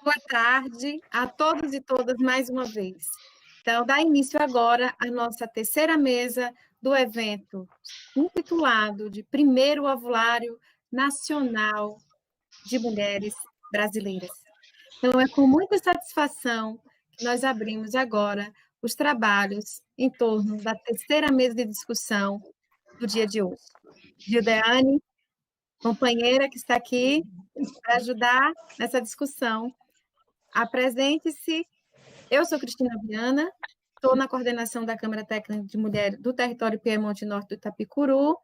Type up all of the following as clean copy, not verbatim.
Boa tarde a todos e todas mais uma vez. Então, dá início agora a nossa terceira mesa do evento, intitulado de Primeiro Ovulário Nacional de Mulheres Brasileiras. Então, é com muita satisfação que nós abrimos agora os trabalhos em torno da terceira mesa de discussão do dia de hoje. Gildeane, companheira que está aqui para ajudar nessa discussão, apresente-se. Eu sou Cristina Viana, estou na coordenação da Câmara Técnica de Mulheres do Território Piemonte Norte do Itapicuru,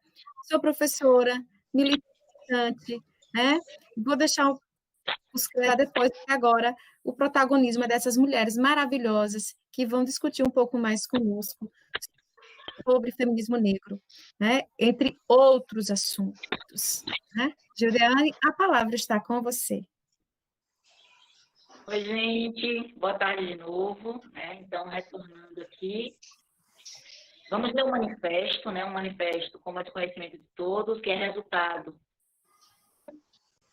sou professora, militante, né? Vou deixar os depois, agora, o protagonismo dessas mulheres maravilhosas que vão discutir um pouco mais conosco sobre feminismo negro, né? Entre outros assuntos. Né? Gildeane, a palavra está com você. Oi, gente, boa tarde de novo, né? Então, retornando aqui, vamos ler um manifesto, né? Um manifesto, como é de conhecimento de todos, que é resultado,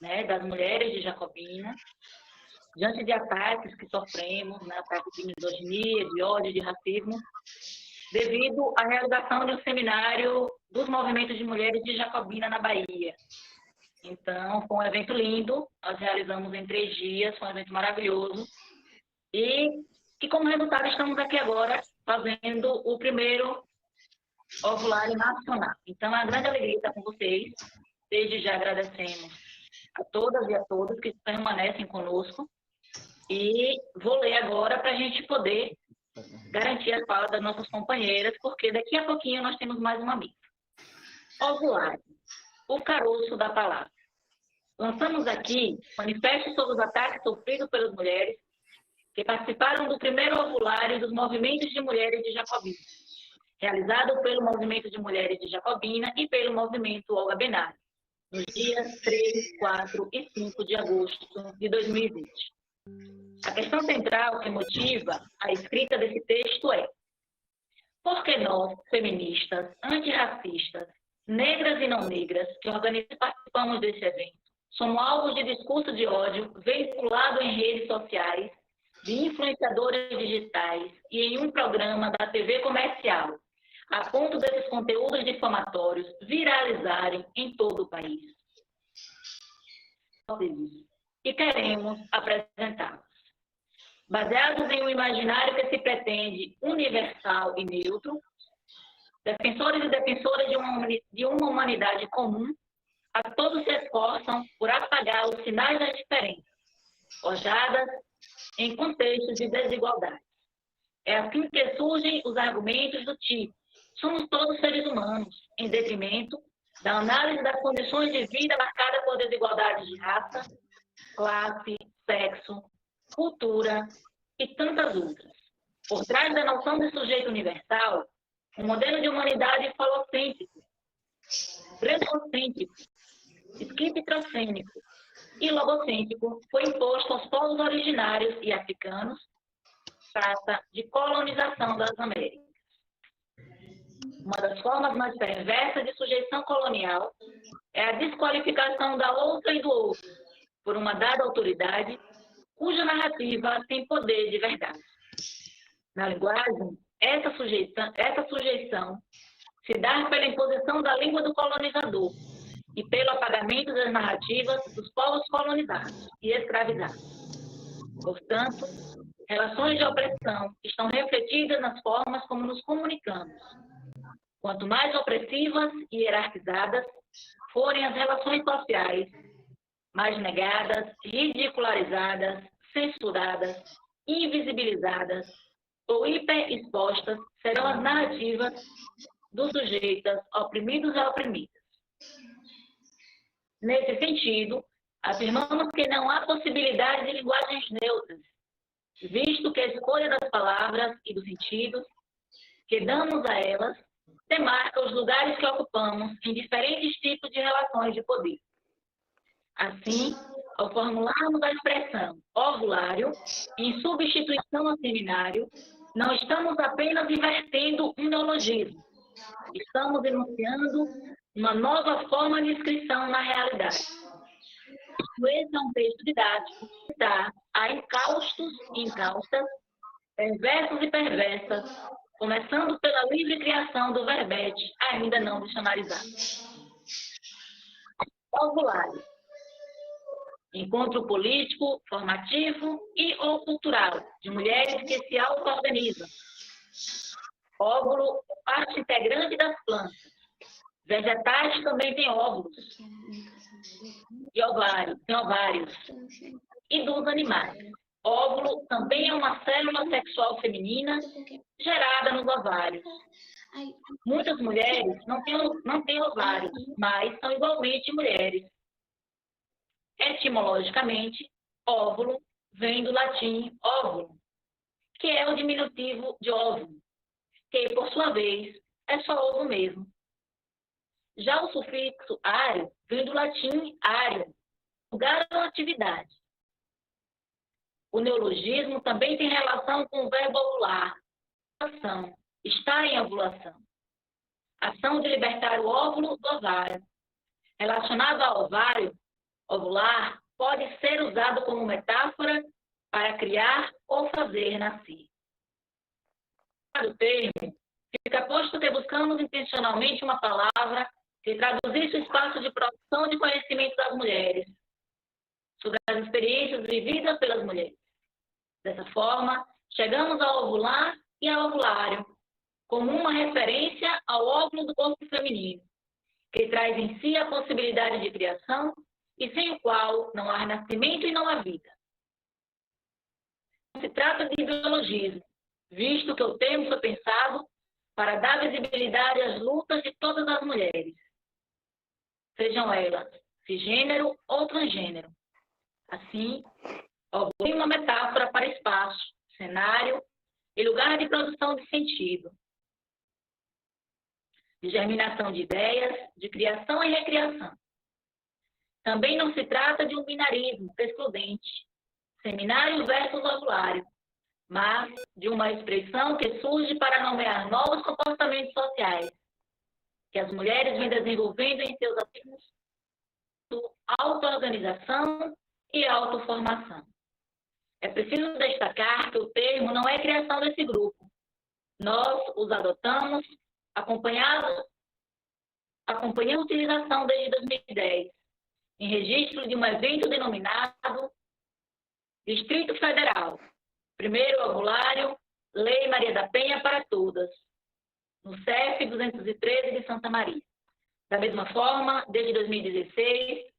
né, das mulheres de Jacobina, diante de ataques que sofremos, né? Ataques de misoginia, de ódio, de racismo, devido à realização de um seminário dos movimentos de mulheres de Jacobina, na Bahia. Então, foi um evento lindo, nós realizamos em 3 dias, foi um evento maravilhoso. E como resultado, estamos aqui agora fazendo o primeiro ovulário nacional. Então, é uma grande alegria estar com vocês. Desde já agradecemos a todas e a todos que permanecem conosco. E vou ler agora para a gente poder garantir a fala das nossas companheiras, porque daqui a pouquinho nós temos mais uma missa. Ovulário. O caroço da palavra. Lançamos aqui manifesto sobre os ataques sofridos pelas mulheres que participaram do primeiro ovulário dos movimentos de mulheres de Jacobina, realizado pelo Movimento de Mulheres de Jacobina e pelo Movimento Olga Benário, nos dias 3, 4 e 5 de agosto de 2020. A questão central que motiva a escrita desse texto é: por que nós, feministas, antirracistas, negras e não negras, que organizamos e participamos desse evento, somos alvos de discurso de ódio veiculado em redes sociais, de influenciadores digitais e em um programa da TV comercial, a ponto desses conteúdos difamatórios viralizarem em todo o país? E queremos apresentá-los. Baseados em um imaginário que se pretende universal e neutro, defensores e defensoras de uma humanidade comum, a todos se esforçam por apagar os sinais das diferenças, forjadas em contextos de desigualdade. É assim que surgem os argumentos do tipo: somos todos seres humanos, em detrimento da análise das condições de vida marcadas por desigualdades de raça, classe, sexo, cultura e tantas outras. Por trás da noção de sujeito universal, um modelo de humanidade falocêntrico, brancocêntrico, esquizotrofênico e logocêntrico foi imposto aos povos originários e africanos, trata de colonização das Américas. Uma das formas mais perversas de sujeição colonial é a desqualificação da outra e do outro por uma dada autoridade cuja narrativa tem poder de verdade. Na linguagem, essa sujeição se dá pela imposição da língua do colonizador e pelo apagamento das narrativas dos povos colonizados e escravizados. Portanto, relações de opressão estão refletidas nas formas como nos comunicamos. Quanto mais opressivas e hierarquizadas forem as relações sociais, mais negadas, ridicularizadas, censuradas, invisibilizadas ou hiperexpostas serão as narrativas dos sujeitos oprimidos e oprimidas. Nesse sentido, afirmamos que não há possibilidade de linguagens neutras, visto que a escolha das palavras e dos sentidos que damos a elas demarca os lugares que ocupamos em diferentes tipos de relações de poder. Assim, ao formularmos a expressão ovulário em substituição ao seminário, não estamos apenas invertendo um neologismo, estamos enunciando uma nova forma de inscrição na realidade. Esse é um texto didático que está há incaustos e incaustas, perversos e perversas, começando pela livre criação do verbete, ainda não dicionarizado. Ovulário. Encontro político, formativo e ou cultural de mulheres que se auto-organizam. Óvulo, parte integrante das plantas. Vegetais também têm óvulos. E ovários. E dos animais. Óvulo também é uma célula sexual feminina gerada nos ovários. Muitas mulheres não têm ovários, mas são igualmente mulheres. Etimologicamente, óvulo vem do latim óvulo, que é o diminutivo de óvulo, que, por sua vez, é só ovo mesmo. Já o sufixo ário vem do latim ário, lugar ou atividade. O neologismo também tem relação com o verbo ovular, ação, estar em ovulação. Ação de libertar o óvulo do ovário. Relacionado ao ovário, ovular pode ser usado como metáfora para criar ou fazer nascer. O termo fica posto que buscamos intencionalmente uma palavra que traduzisse o espaço de produção de conhecimento das mulheres sobre as experiências vividas pelas mulheres. Dessa forma, chegamos ao ovular e ao ovulário, como uma referência ao óvulo do corpo feminino, que traz em si a possibilidade de criação e sem o qual não há nascimento e não há vida. Não se trata de biologismo, visto que o termo foi pensado para dar visibilidade às lutas de todas as mulheres, sejam elas cisgênero ou transgênero. Assim, é uma metáfora para espaço, cenário e lugar de produção de sentido, de germinação de ideias, de criação e recriação. Também não se trata de um binarismo excludente, seminário versus ovulário, mas de uma expressão que surge para nomear novos comportamentos sociais, que as mulheres vêm desenvolvendo em seus ativos de auto-organização e autoformação. É preciso destacar que o termo não é criação desse grupo. Nós os adotamos acompanhando a utilização desde 2010, em registro de um evento denominado Distrito Federal, Primeiro Ovulário, Lei Maria da Penha para Todas, no CEF 213 de Santa Maria. Da mesma forma, desde 2016,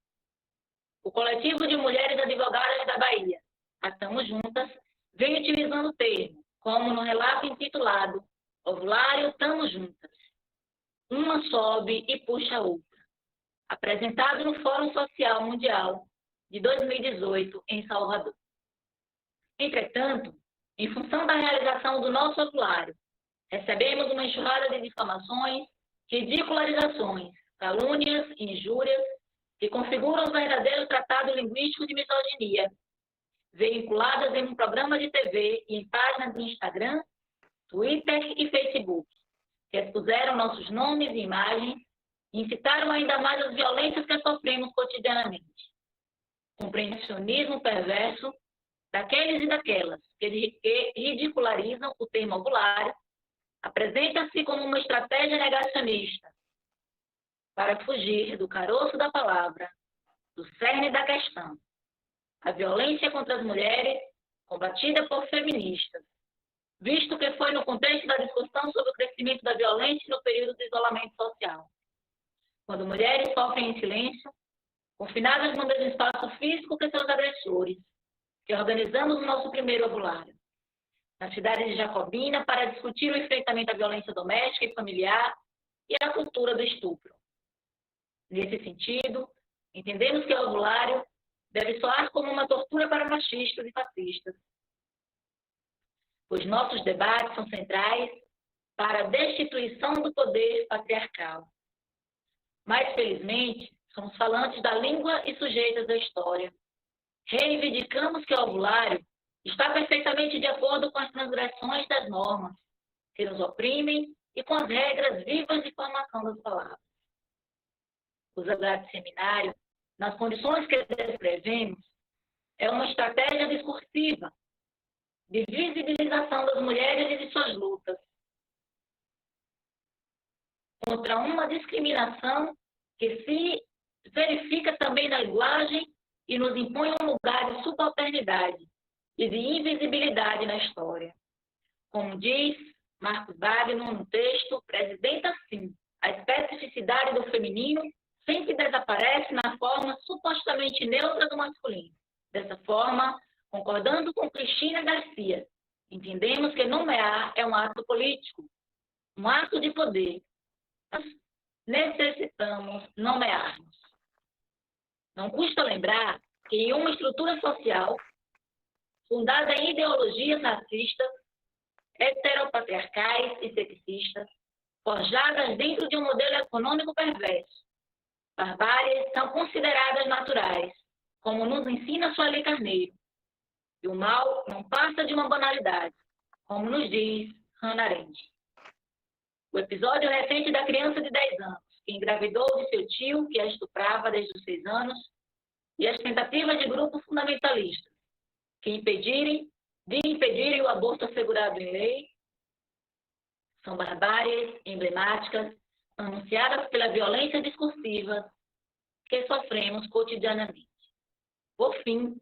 o Coletivo de Mulheres Advogadas da Bahia, a Tamo Juntas, vem utilizando o termo, como no relato intitulado Ovulário Tamo Juntas. Uma sobe e puxa a outra, apresentado no Fórum Social Mundial de 2018 em Salvador. Entretanto, em função da realização do nosso ovulário, recebemos uma enxurrada de difamações, ridicularizações, calúnias e injúrias que configuram um verdadeiro tratado linguístico de misoginia, veiculadas em um programa de TV e em páginas de Instagram, Twitter e Facebook, que expuseram nossos nomes e imagens e incitaram ainda mais as violências que sofremos cotidianamente. Compreensionismo perverso daqueles e daquelas que ridicularizam o termo ovulário apresenta-se como uma estratégia negacionista para fugir do caroço da palavra, do cerne da questão. A violência contra as mulheres, combatida por feministas, visto que foi no contexto da discussão sobre o crescimento da violência no período do isolamento social, quando mulheres sofrem em silêncio, confinadas no mesmo espaço físico que seus agressores, que organizamos o nosso primeiro ovulário, na cidade de Jacobina, para discutir o enfrentamento à violência doméstica e familiar e a cultura do estupro. Nesse sentido, entendemos que o ovulário deve soar como uma tortura para machistas e fascistas. Os nossos debates são centrais para a destituição do poder patriarcal. Mas, felizmente, somos falantes da língua e sujeitas da história. Reivindicamos que o ovulário está perfeitamente de acordo com as transgressões das normas que nos oprimem e com as regras vivas de formação das palavras. Os ovulários de seminário, nas condições que descrevemos, é uma estratégia discursiva de visibilização das mulheres e de suas lutas contra uma discriminação que se verifica também na linguagem e nos impõe um lugar de subalternidade e de invisibilidade na história. Como diz Marcos Wagner no texto, Presidenta, sim, a especificidade do feminino sempre desaparece na forma supostamente neutra do masculino. Dessa forma, concordando com Cristina Garcia, entendemos que nomear é um ato político, um ato de poder. Nós necessitamos nomear-nos. Não custa lembrar que em uma estrutura social fundada em ideologias racistas, heteropatriarcais e sexistas, forjadas dentro de um modelo econômico perverso, barbáries são consideradas naturais, como nos ensina Sueli Carneiro. E o mal não passa de uma banalidade, como nos diz Hannah Arendt. O episódio recente da criança de 10 anos, que engravidou de seu tio, que a estuprava desde os 6 anos, e as tentativas de grupos fundamentalistas de impedirem o aborto assegurado em lei, são barbáries emblemáticas anunciadas pela violência discursiva que sofremos cotidianamente. Por fim,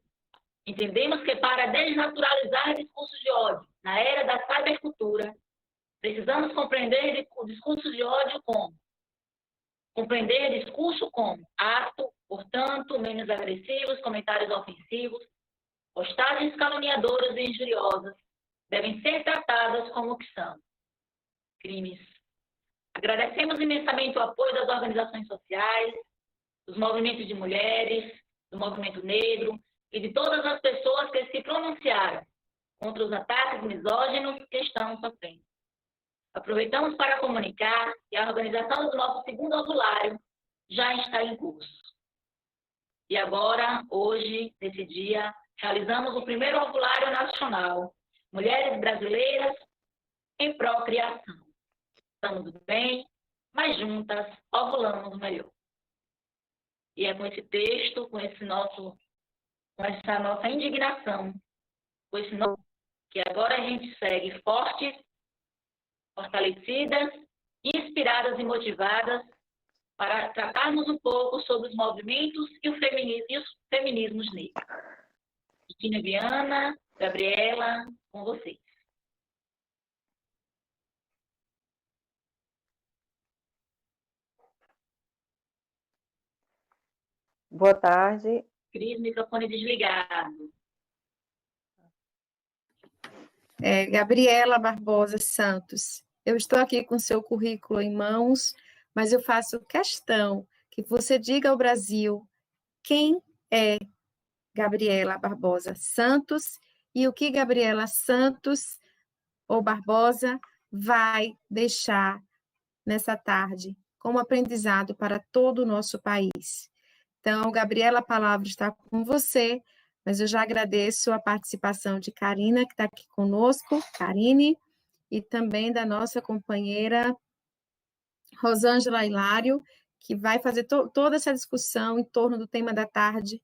entendemos que para desnaturalizar discursos de ódio na era da cybercultura, precisamos compreender discurso de ódio como ato, portanto, menos agressivos, comentários ofensivos, postagens caluniadoras e injuriosas devem ser tratadas como o que são: crimes. Agradecemos imensamente o apoio das organizações sociais, dos movimentos de mulheres, do movimento negro e de todas as pessoas que se pronunciaram contra os ataques misóginos que estão sofrendo. Aproveitamos para comunicar que a organização do nosso segundo ovulário já está em curso. E agora, hoje, nesse dia, realizamos o primeiro ovulário nacional, Mulheres Brasileiras em Procriação. Estamos bem, mas juntas ovulamos melhor. E é com esse texto, com essa nossa indignação, com esse nosso, que agora a gente segue fortes, fortalecidas, inspiradas e motivadas para tratarmos um pouco sobre os movimentos e os feminismos negros. Cristina Viana, Gabriela, com vocês. Boa tarde. Cris, microfone desligado. Gabriela Barbosa Santos, eu estou aqui com seu currículo em mãos, mas eu faço questão que você diga ao Brasil quem é Gabriela Barbosa Santos e o que Gabriela Santos ou Barbosa vai deixar nessa tarde como aprendizado para todo o nosso país. Então, Gabriela, a palavra está com você, mas eu já agradeço a participação de Karina, que está aqui conosco, Karine, e também da nossa companheira Rosângela Hilário, que vai fazer toda essa discussão em torno do tema da tarde,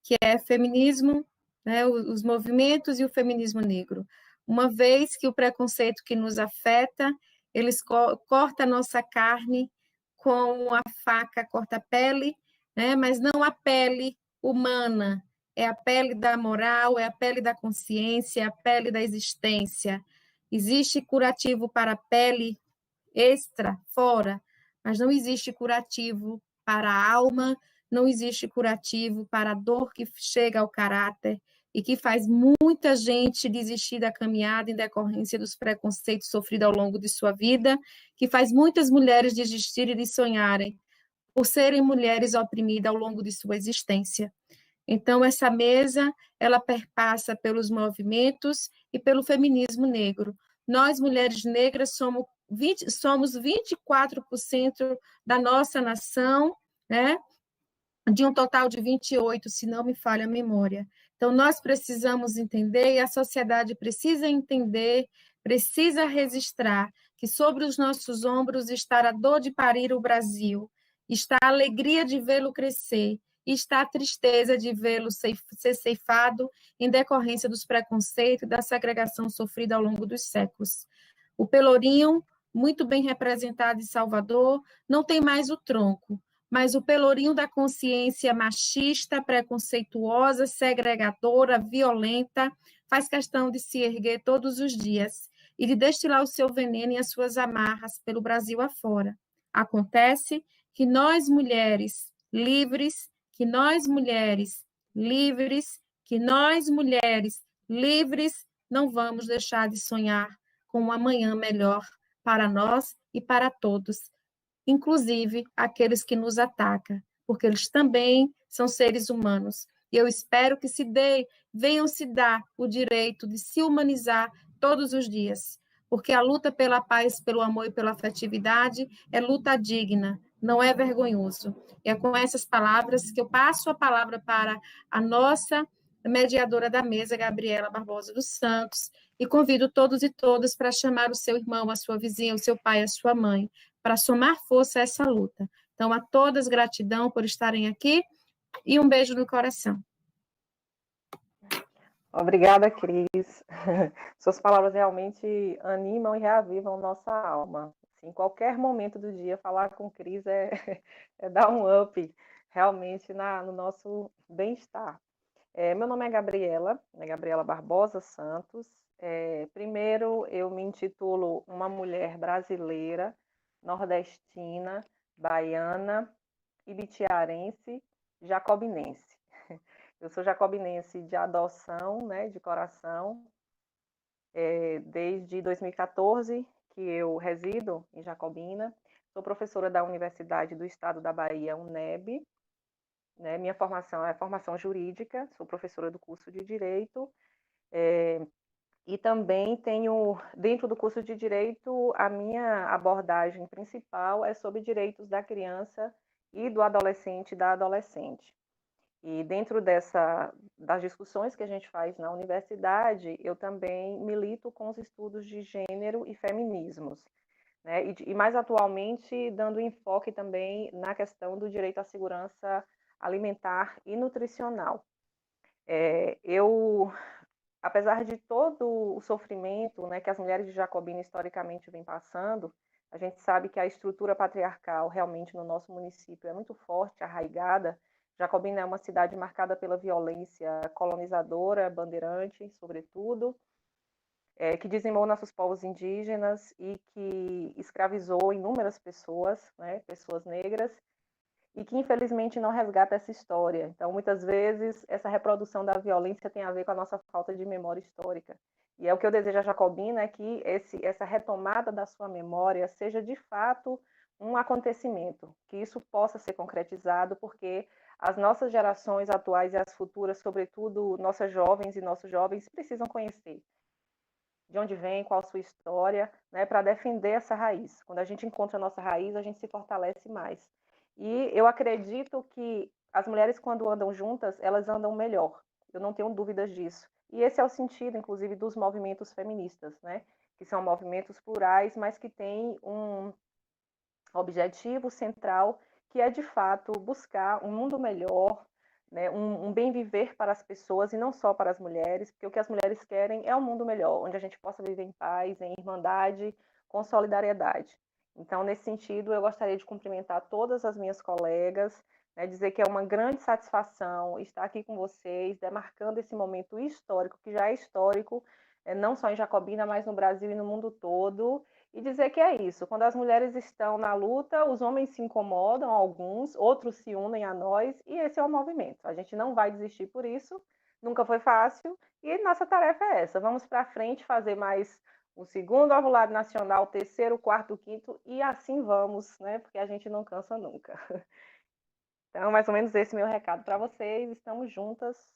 que é feminismo, né, os movimentos e o feminismo negro. Uma vez que o preconceito que nos afeta, eles cortam a nossa carne com a faca, corta a pele, né, mas não a pele humana, é a pele da moral, é a pele da consciência, é a pele da existência. Existe curativo para a pele extra, fora, mas não existe curativo para a alma, não existe curativo para a dor que chega ao caráter e que faz muita gente desistir da caminhada em decorrência dos preconceitos sofridos ao longo de sua vida, que faz muitas mulheres desistirem de sonharem por serem mulheres oprimidas ao longo de sua existência. Então, essa mesa, ela perpassa pelos movimentos e pelo feminismo negro. Nós, mulheres negras, somos 24% da nossa nação, né? De um total de 28%, se não me falha a memória. Então, nós precisamos entender, e a sociedade precisa entender, precisa registrar, que sobre os nossos ombros está a dor de parir o Brasil, está a alegria de vê-lo crescer, e está a tristeza de vê-lo ser ceifado em decorrência dos preconceitos e da segregação sofrida ao longo dos séculos. O pelourinho, muito bem representado em Salvador, não tem mais o tronco, mas o pelourinho da consciência machista, preconceituosa, segregadora, violenta, faz questão de se erguer todos os dias e de destilar o seu veneno e as suas amarras pelo Brasil afora. Acontece que nós, mulheres livres, que nós, mulheres livres, que nós, mulheres livres, não vamos deixar de sonhar com um amanhã melhor para nós e para todos, inclusive aqueles que nos atacam, porque eles também são seres humanos. E eu espero que venham se dar o direito de se humanizar todos os dias, porque a luta pela paz, pelo amor e pela afetividade é luta digna, não é vergonhoso. E é com essas palavras que eu passo a palavra para a nossa mediadora da mesa, Gabriela Barbosa dos Santos, e convido todos e todas para chamar o seu irmão, a sua vizinha, o seu pai, a sua mãe, para somar força a essa luta. Então, a todas, gratidão por estarem aqui e um beijo no coração. Obrigada, Cris. Suas palavras realmente animam e reavivam nossa alma. Em qualquer momento do dia, falar com Cris é dar um up realmente no nosso bem-estar. Meu nome é Gabriela Barbosa Santos. Primeiro, eu me intitulo uma mulher brasileira, nordestina, baiana, ibitiarense, jacobinense. Eu sou jacobinense de adoção, né, de coração, desde 2014 que eu resido em Jacobina. Sou professora da Universidade do Estado da Bahia, UNEB. Né, minha formação é formação jurídica, sou professora do curso de Direito, e também tenho, dentro do curso de Direito, a minha abordagem principal é sobre direitos da criança e do adolescente e da adolescente. E dentro das discussões que a gente faz na universidade, eu também milito com os estudos de gênero e feminismos, né? E mais atualmente, dando enfoque também na questão do direito à segurança alimentar e nutricional. Apesar de todo o sofrimento, né, que as mulheres de Jacobina historicamente vêm passando, a gente sabe que a estrutura patriarcal realmente no nosso município é muito forte, arraigada. Jacobina é uma cidade marcada pela violência colonizadora, bandeirante, sobretudo, que dizimou nossos povos indígenas e que escravizou inúmeras pessoas, né, pessoas negras, e que infelizmente não resgata essa história. Então, muitas vezes, essa reprodução da violência tem a ver com a nossa falta de memória histórica. E é o que eu desejo a Jacobina, é que essa retomada da sua memória seja de fato um acontecimento, que isso possa ser concretizado, porque as nossas gerações atuais e as futuras, sobretudo nossas jovens e nossos jovens, precisam conhecer de onde vem, qual a sua história, né, para defender essa raiz. Quando a gente encontra a nossa raiz, a gente se fortalece mais. E eu acredito que as mulheres, quando andam juntas, elas andam melhor. Eu não tenho dúvidas disso. E esse é o sentido, inclusive, dos movimentos feministas, né? Que são movimentos plurais, mas que têm um objetivo central, que é, de fato, buscar um mundo melhor, né? Um bem viver para as pessoas e não só para as mulheres, porque o que as mulheres querem é um mundo melhor, onde a gente possa viver em paz, em irmandade, com solidariedade. Então, nesse sentido, eu gostaria de cumprimentar todas as minhas colegas, né, dizer que é uma grande satisfação estar aqui com vocês, demarcando esse momento histórico, que já é histórico, não só em Jacobina, mas no Brasil e no mundo todo, e dizer que é isso, quando as mulheres estão na luta, os homens se incomodam, alguns, outros se unem a nós, e esse é o movimento. A gente não vai desistir por isso, nunca foi fácil, e nossa tarefa é essa, vamos para frente fazer mais o segundo ovulado nacional, o terceiro, o quarto, o quinto, e assim vamos, né? Porque a gente não cansa nunca. Então, mais ou menos esse meu recado para vocês. Estamos juntas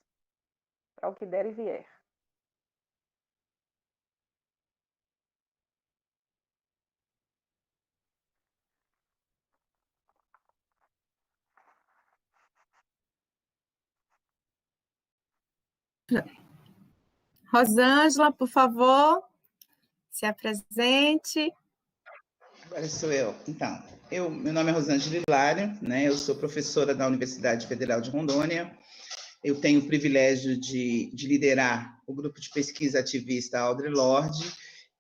para o que der e vier. Rosângela, por favor, se apresente. Agora sou eu. Então, meu nome é Rosângela Hilário, né? Eu sou professora da Universidade Federal de Rondônia. Eu tenho o privilégio de liderar o grupo de pesquisa ativista Audre Lorde,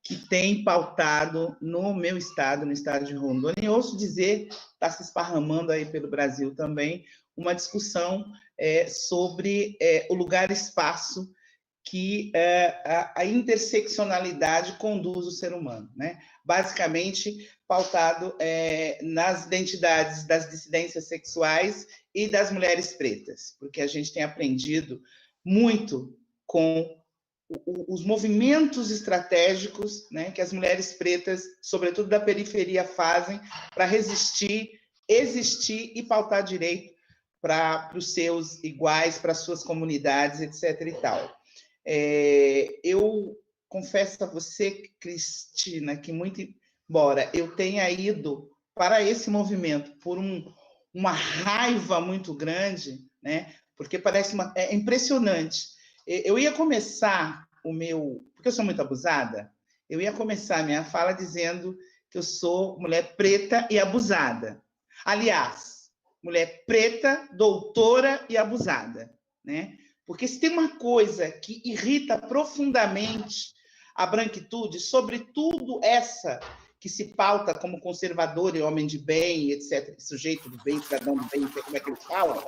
que tem pautado no meu estado, no estado de Rondônia, e ouço dizer, está se esparramando aí pelo Brasil também, uma discussão sobre o lugar e espaço que a interseccionalidade conduz o ser humano, né? Basicamente pautado nas identidades das dissidências sexuais e das mulheres pretas, porque a gente tem aprendido muito com os movimentos estratégicos, né, que as mulheres pretas, sobretudo da periferia, fazem para resistir, existir e pautar direito para os seus iguais, para as suas comunidades, etc. e tal. Eu confesso a você, Cristina, que muito embora eu tenha ido para esse movimento por uma raiva muito grande, né? Porque parece é impressionante. Eu ia começar porque eu sou muito abusada, eu ia começar a minha fala dizendo que eu sou mulher preta e abusada. Aliás, mulher preta, doutora e abusada, né? Porque se tem uma coisa que irrita profundamente a branquitude, sobretudo essa que se pauta como conservador e homem de bem, etc., sujeito do bem, cidadão do bem, não sei como é que eles falam,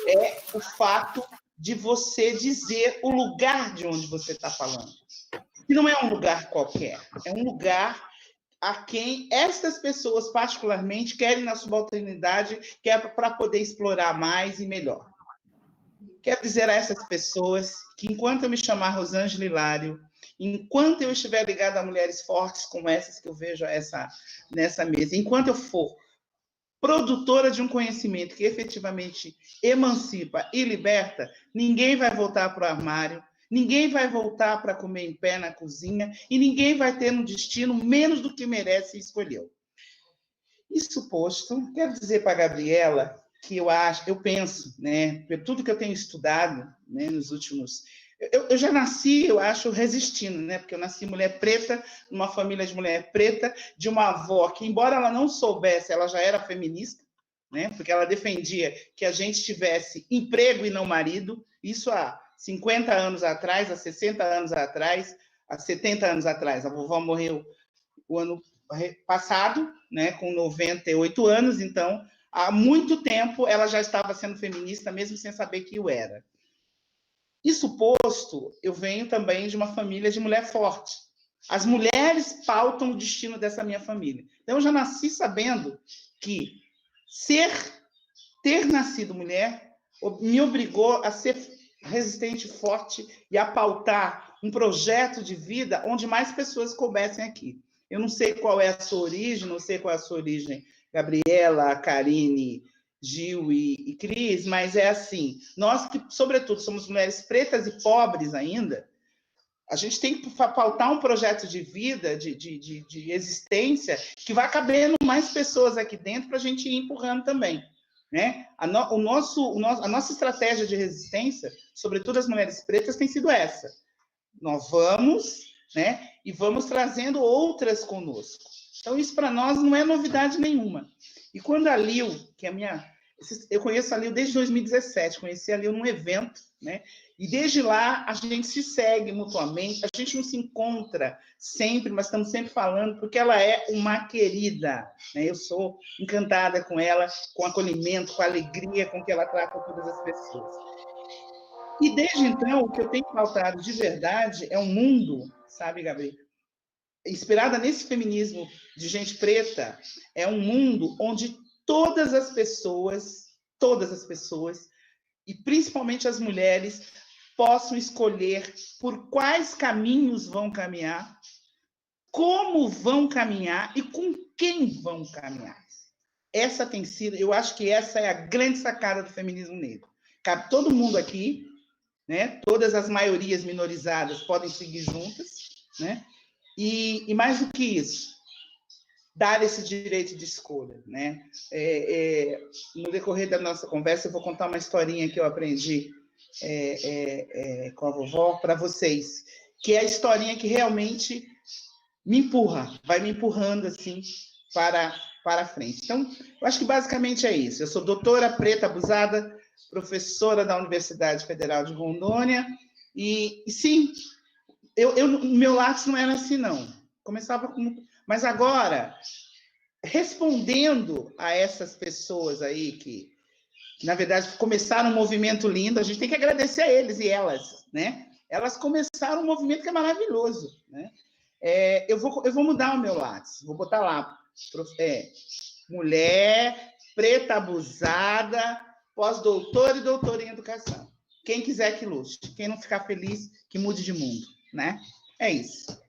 é o fato de você dizer o lugar de onde você está falando. E não é um lugar qualquer, é um lugar a quem estas pessoas, particularmente, querem na subalternidade, que é para poder explorar mais e melhor. Quero dizer a essas pessoas que, enquanto eu me chamar Rosângela Hilário, enquanto eu estiver ligada a mulheres fortes como essas que eu vejo nessa mesa, enquanto eu for produtora de um conhecimento que efetivamente emancipa e liberta, ninguém vai voltar para o armário, ninguém vai voltar para comer em pé na cozinha e ninguém vai ter um destino menos do que merece e escolheu. Isso posto, quero dizer para a Gabriela que eu penso, né, por tudo que eu tenho estudado, né, nos últimos... Eu já nasci, eu acho, resistindo, né, porque eu nasci mulher preta, numa família de mulher preta, de uma avó que, embora ela não soubesse, ela já era feminista, né, porque ela defendia que a gente tivesse emprego e não marido, isso há 50 anos atrás, há 60 anos atrás, há 70 anos atrás. A vovó morreu o ano passado, né, com 98 anos, então, há muito tempo ela já estava sendo feminista, mesmo sem saber que eu era. Isso posto, eu venho também de uma família de mulher forte. As mulheres pautam o destino dessa minha família. Então, eu já nasci sabendo que ter nascido mulher me obrigou a ser resistente, forte e a pautar um projeto de vida onde mais pessoas coubessem aqui. Eu não sei qual é a sua origem, não sei qual é a sua origem, Gabriela, Karine, Gil e Cris, mas é assim, nós que, sobretudo, somos mulheres pretas e pobres ainda, a gente tem que pautar um projeto de vida, de existência, que vai cabendo mais pessoas aqui dentro para a gente ir empurrando também. Né? A nossa estratégia de resistência, sobretudo as mulheres pretas, tem sido essa. Nós vamos, né, e vamos trazendo outras conosco. Então, isso para nós não é novidade nenhuma. E quando a Lil, que é a minha... Eu conheço a Lil desde 2017, conheci a Lil num evento, né? E desde lá a gente se segue mutuamente, a gente não se encontra sempre, mas estamos sempre falando, porque ela é uma querida, né? Eu sou encantada com ela, com o acolhimento, com a alegria com que ela trata todas as pessoas. E desde então, o que eu tenho pautado de verdade é um mundo, sabe, Gabriel? Inspirada nesse feminismo de gente preta, é um mundo onde todas as pessoas, e principalmente as mulheres, possam escolher por quais caminhos vão caminhar, como vão caminhar e com quem vão caminhar. Essa tem sido, eu acho que essa é a grande sacada do feminismo negro. Cabe todo mundo aqui, né? Todas as maiorias minorizadas podem seguir juntas, né? E mais do que isso, dar esse direito de escolha, né? No decorrer da nossa conversa, eu vou contar uma historinha que eu aprendi com a vovó para vocês, que é a historinha que realmente me empurra, vai me empurrando assim para frente. Então, eu acho que basicamente é isso. Eu sou doutora preta abusada, professora da Universidade Federal de Rondônia, e sim, meu lápis não era assim, não. Começava com... Mas agora, respondendo a essas pessoas aí que, na verdade, começaram um movimento lindo, a gente tem que agradecer a eles e elas, né? Elas começaram um movimento que é maravilhoso, né? Eu vou mudar o meu lápis, vou botar lá, mulher, preta abusada, pós-doutora e doutora em educação. Quem quiser que lute, quem não ficar feliz, que mude de mundo, né? É isso.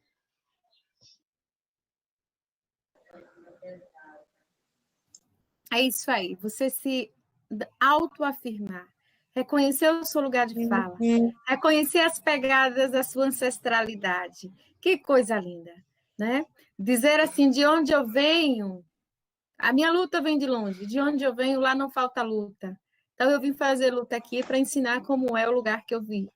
É isso aí, você se autoafirmar, reconhecer o seu lugar de fala, reconhecer as pegadas da sua ancestralidade. Que coisa linda, né? Dizer assim, de onde eu venho, a minha luta vem de longe, de onde eu venho, lá não falta luta. Então, eu vim fazer luta aqui para ensinar como é o lugar que eu vim,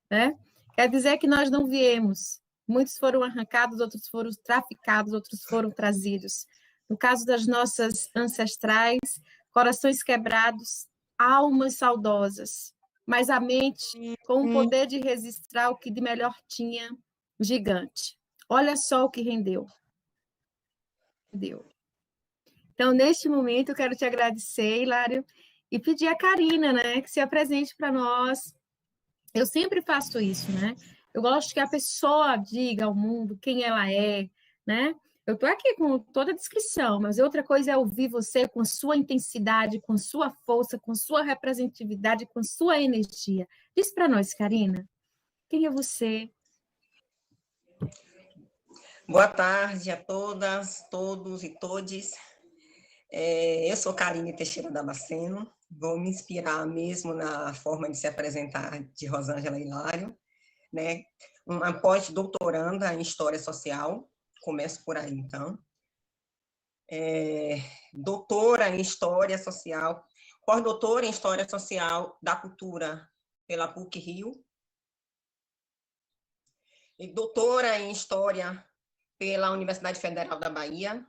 né? Quer dizer que nós não viemos. Muitos foram arrancados, outros foram traficados, outros foram trazidos. No caso das nossas ancestrais, corações quebrados, almas saudosas, mas a mente com o poder de registrar o que de melhor tinha, gigante. Olha só o que rendeu. Então, neste momento, eu quero te agradecer, Hilário, e pedir a Karina, né, que se apresente para nós. Eu sempre faço isso, né? Eu gosto que a pessoa diga ao mundo quem ela é, né? Eu estou aqui com toda a descrição, mas outra coisa é ouvir você com sua intensidade, com sua força, com sua representatividade, com sua energia. Diz para nós, Karina, quem é você? Boa tarde a todas, todos e todes. Eu sou Karine Teixeira Damasceno, vou me inspirar mesmo na forma de se apresentar de Rosângela Hilário, né? Uma pós-doutoranda em História Social, começo por aí, então. Doutora em História Social, pós-doutora em História Social da Cultura pela PUC-Rio, e doutora em História pela Universidade Federal da Bahia,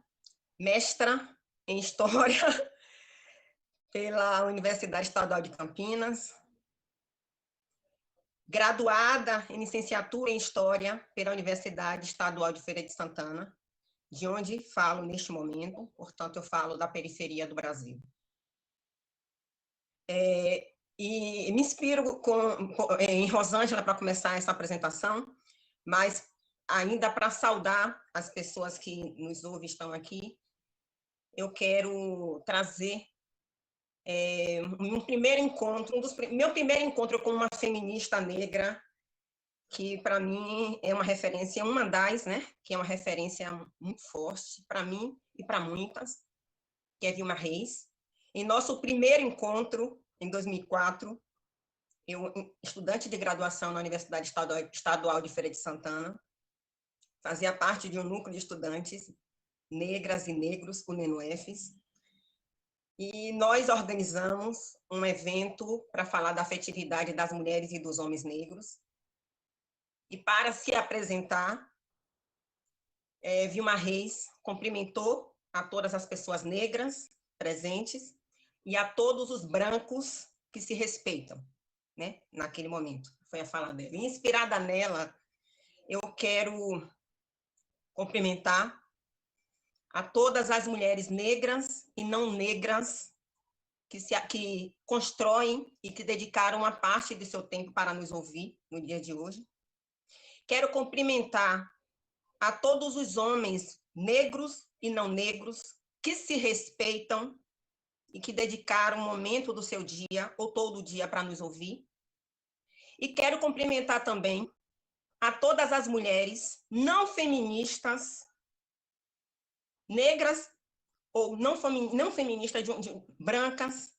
mestra em História pela Universidade Estadual de Campinas, graduada em Licenciatura em História pela Universidade Estadual de Feira de Santana, de onde falo neste momento, portanto, eu falo da periferia do Brasil. E me inspiro em Rosângela para começar essa apresentação, mas ainda para saudar as pessoas que nos ouvem, estão aqui, eu quero trazer um primeiro encontro, meu primeiro encontro com uma feminista negra, que para mim é uma referência, uma das, né, que é uma referência muito forte para mim e para muitas, que é Vilma Reis. Em nosso primeiro encontro, em 2004, eu, estudante de graduação na Universidade Estadual de Feira de Santana, fazia parte de um núcleo de estudantes negras e negros, o NENUEFES, e nós organizamos um evento para falar da afetividade das mulheres e dos homens negros. E para se apresentar, Vilma Reis cumprimentou a todas as pessoas negras presentes e a todos os brancos que se respeitam, né, naquele momento. Foi a fala dela. E, inspirada nela, eu quero cumprimentar a todas as mulheres negras e não negras que constroem e que dedicaram uma parte de seu tempo para nos ouvir no dia de hoje. Quero cumprimentar a todos os homens negros e não negros que se respeitam e que dedicaram um momento do seu dia ou todo o dia para nos ouvir. E quero cumprimentar também a todas as mulheres não feministas, negras ou não feministas brancas,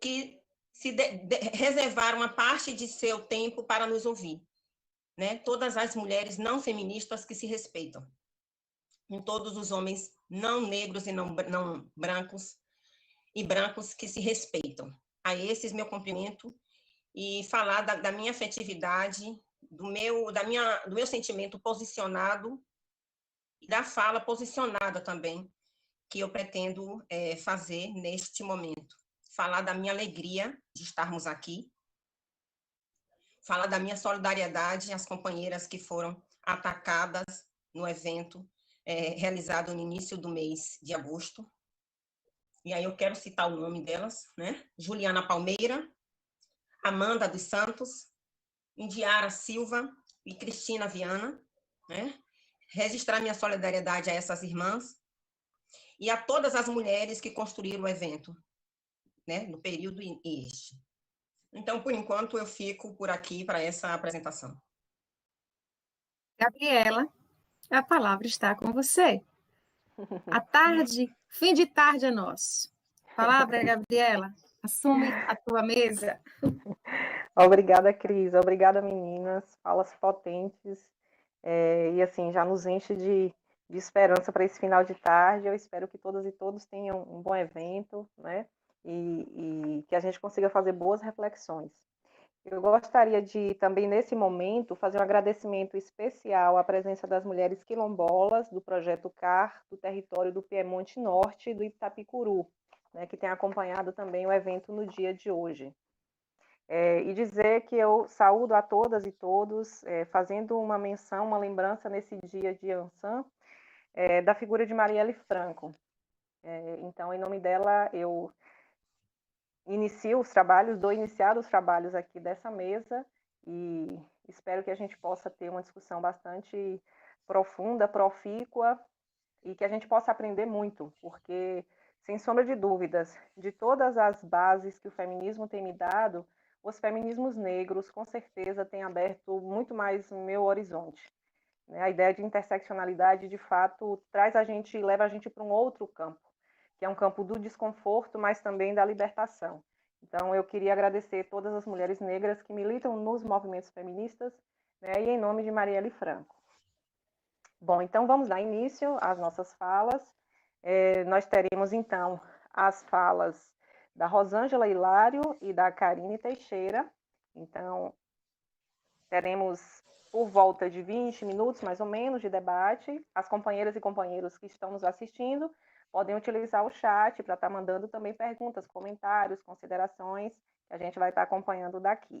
que se reservaram uma parte de seu tempo para nos ouvir, né? Todas as mulheres não feministas que se respeitam, com todos os homens não negros e não brancos, e brancos que se respeitam. A esses, meu cumprimento, e falar da minha afetividade, do meu sentimento posicionado e da fala posicionada também, que eu pretendo fazer neste momento. Falar da minha alegria de estarmos aqui, falar da minha solidariedade às companheiras que foram atacadas no evento realizado no início do mês de agosto. E aí eu quero citar o nome delas, né? Juliana Palmeira, Amanda dos Santos, Indiara Silva e Cristina Viana, né? Registrar minha solidariedade a essas irmãs e a todas as mulheres que construíram o evento, né? No período este. Então, por enquanto, eu fico por aqui para essa apresentação. Gabriela, a palavra está com você. A tarde, fim de tarde é nosso. Palavra, Gabriela, assume a tua mesa. Obrigada, Cris. Obrigada, meninas. Falas potentes. E, assim, já nos enche de esperança para esse final de tarde. Eu espero que todas e todos tenham um bom evento, né? E que a gente consiga fazer boas reflexões. Eu gostaria de, também, nesse momento, fazer um agradecimento especial à presença das mulheres quilombolas do Projeto CAR, do território do Piemonte Norte e do Itapicuru, né, que tem acompanhado também o evento no dia de hoje. E dizer que eu saúdo a todas e todos, fazendo uma menção, uma lembrança nesse dia de Ansan, da figura de Marielle Franco. Então, em nome dela, eu dou iniciar os trabalhos aqui dessa mesa e espero que a gente possa ter uma discussão bastante profunda, profícua e que a gente possa aprender muito, porque, sem sombra de dúvidas, de todas as bases que o feminismo tem me dado, os feminismos negros, com certeza, têm aberto muito mais o meu horizonte. A ideia de interseccionalidade, de fato, leva a gente para um outro campo, que é um campo do desconforto, mas também da libertação. Então, eu queria agradecer todas as mulheres negras que militam nos movimentos feministas, né, e em nome de Marielle Franco. Bom, então vamos dar início às nossas falas. Nós teremos, então, as falas da Rosângela Hilário e da Karine Teixeira. Então, teremos por volta de 20 minutos, mais ou menos, de debate. As companheiras e companheiros que estão nos assistindo podem utilizar o chat para estar mandando também perguntas, comentários, considerações, que a gente vai estar acompanhando daqui.